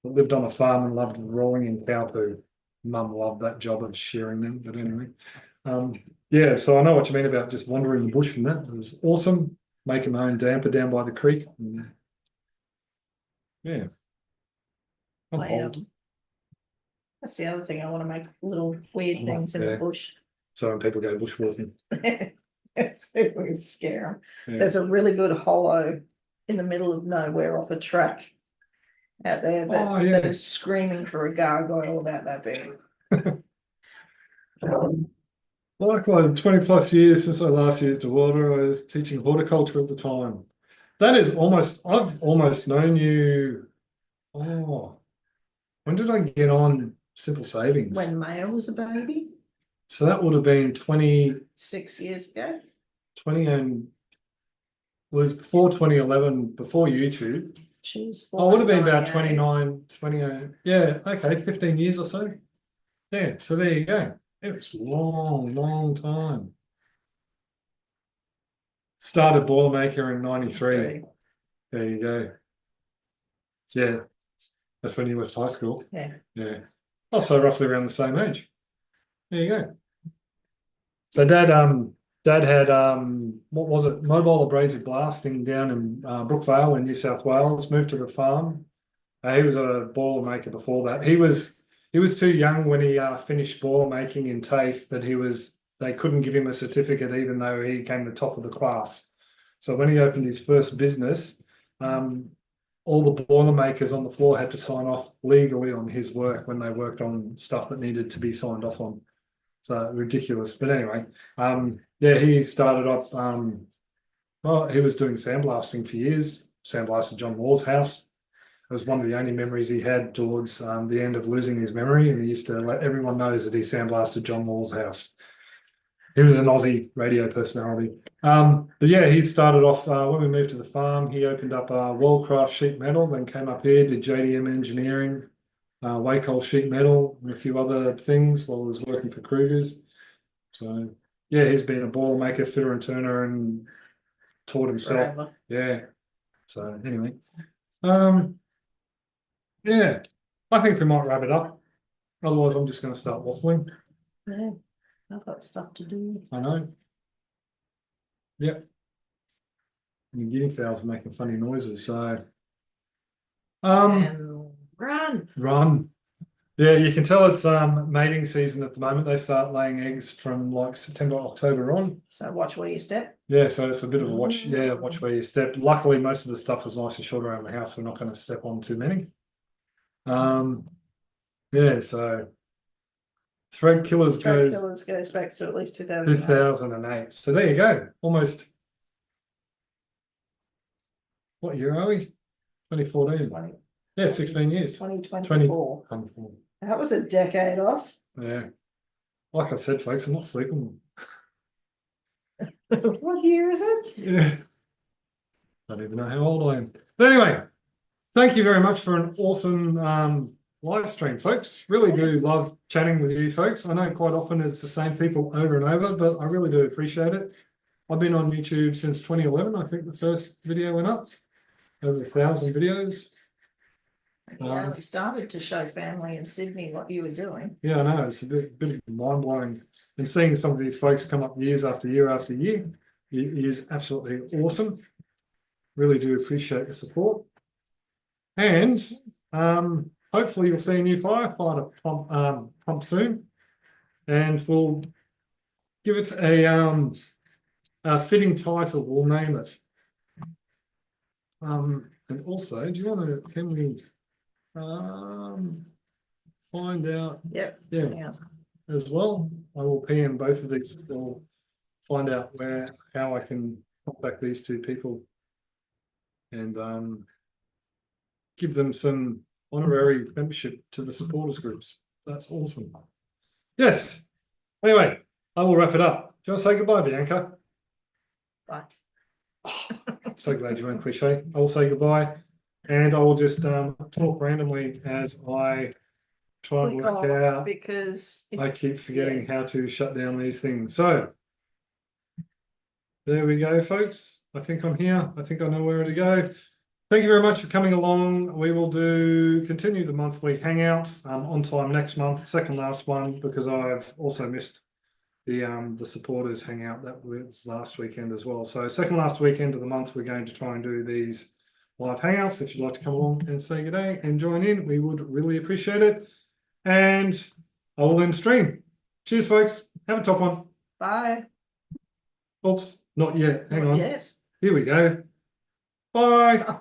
that lived on a farm and loved rolling in cow poo. Mum loved that job of shearing them, but anyway. So I know what you mean about just wandering the bush, and that it was awesome. Making my own damper down by the creek. Yeah. That's the other thing. I want to make little weird things in the bush. So when people go bushwalking. It would scare them. Yeah. There's a really good hollow in the middle of nowhere off a track out there that is screaming for a gargoyle about that big. Likewise, 20 plus years since I last used a welder, I was teaching horticulture at the time. I've almost known you. Oh, when did I get on Simple Savings? When Maya was a baby. So that would have been 6 years ago. 20 and was before 2011, before YouTube. She was I would have been about 29, 20. Yeah, okay, 15 years or so. Yeah, so there you go. It was a long time. Started Boilermaker in 93. There you go. Yeah, that's when you left high school. Yeah. Also roughly around the same age. There you go. So Dad had what was it? Mobile abrasive blasting down in Brookvale in New South Wales. Moved to the farm. He was a Boilermaker before that. He was too young when he finished Boilermaking in TAFE that they couldn't give him a certificate even though he came the top of the class. So when he opened his first business, all the Boilermakers on the floor had to sign off legally on his work when they worked on stuff that needed to be signed off on. So ridiculous. But anyway, he started off, he was doing sandblasting for years, sandblasted John Law's house. It was one of the only memories he had towards the end of losing his memory, and he used to let everyone know that he sandblasted John Law's house. He was an Aussie radio personality. But yeah, he started off when we moved to the farm. He opened up Worldcraft Sheet Metal, then came up here, did JDM Engineering, Wacol Sheet Metal, and a few other things while he was working for Kruger's. So yeah, he's been a boil maker, fitter and turner, and taught himself. Forever. Yeah. So anyway, yeah, I think we might wrap it up. Otherwise, I'm just going to start waffling. Yeah, I've got stuff to do. I know. Yep. And the guinea fowls are making funny noises. So, And run. run. Yeah, you can tell it's mating season at the moment. They start laying eggs from like September, October on. So watch where you step. Yeah, so it's a bit of a watch. Yeah, watch where you step. Luckily, most of the stuff is nice and short around the house. We're not going to step on too many. Yeah, so Thread Killers Thread goes Killers goes back to at least 2008. 2008. So there you go. Almost. What year are we? 2014. 20, Yeah, 16 years. 2024. 2024. That was a decade off. Yeah. Like I said, folks, I'm not sleeping. What year is it? Yeah. I don't even know how old I am. But anyway, thank you very much for an awesome live stream, folks. Really do love chatting with you folks. I know quite often it's the same people over and over, but I really do appreciate it. I've been on YouTube since 2011. I think the first video went up. Over 1,000 videos. Yeah, we started to show family in Sydney what you were doing. Yeah, I know. It's a bit mind-blowing. And seeing some of these folks come up years after year after year is absolutely awesome. Really do appreciate the support. And hopefully you'll see a new firefighter pump soon. And we'll give it a fitting title. We'll name it. And also, do you want to, can we find out? Yep. Yeah. As well. I will PM both of these. We'll find out how I can contact these two people and give them some honorary membership to the supporters groups. That's awesome. Yes. Anyway, I will wrap it up. Do you want to say goodbye, Bianca? Bye. So glad you went cliche. I will say goodbye, and I will just talk randomly as I try and work out, because I keep forgetting how to shut down these things. So there we go, folks. I think I'm here. I think I know where to go. Thank you very much for coming along. We will continue the monthly hangouts on time next month, second last one, because I've also missed the supporters hangout that was last weekend as well. So second last weekend of the month, we're going to try and do these live hangouts. If you'd like to come along and say good day and join in, we would really appreciate it. And I will then stream. Cheers, folks. Have a top one. bye. Oops, not yet. Hang Not on. yet. Here we go. Bye.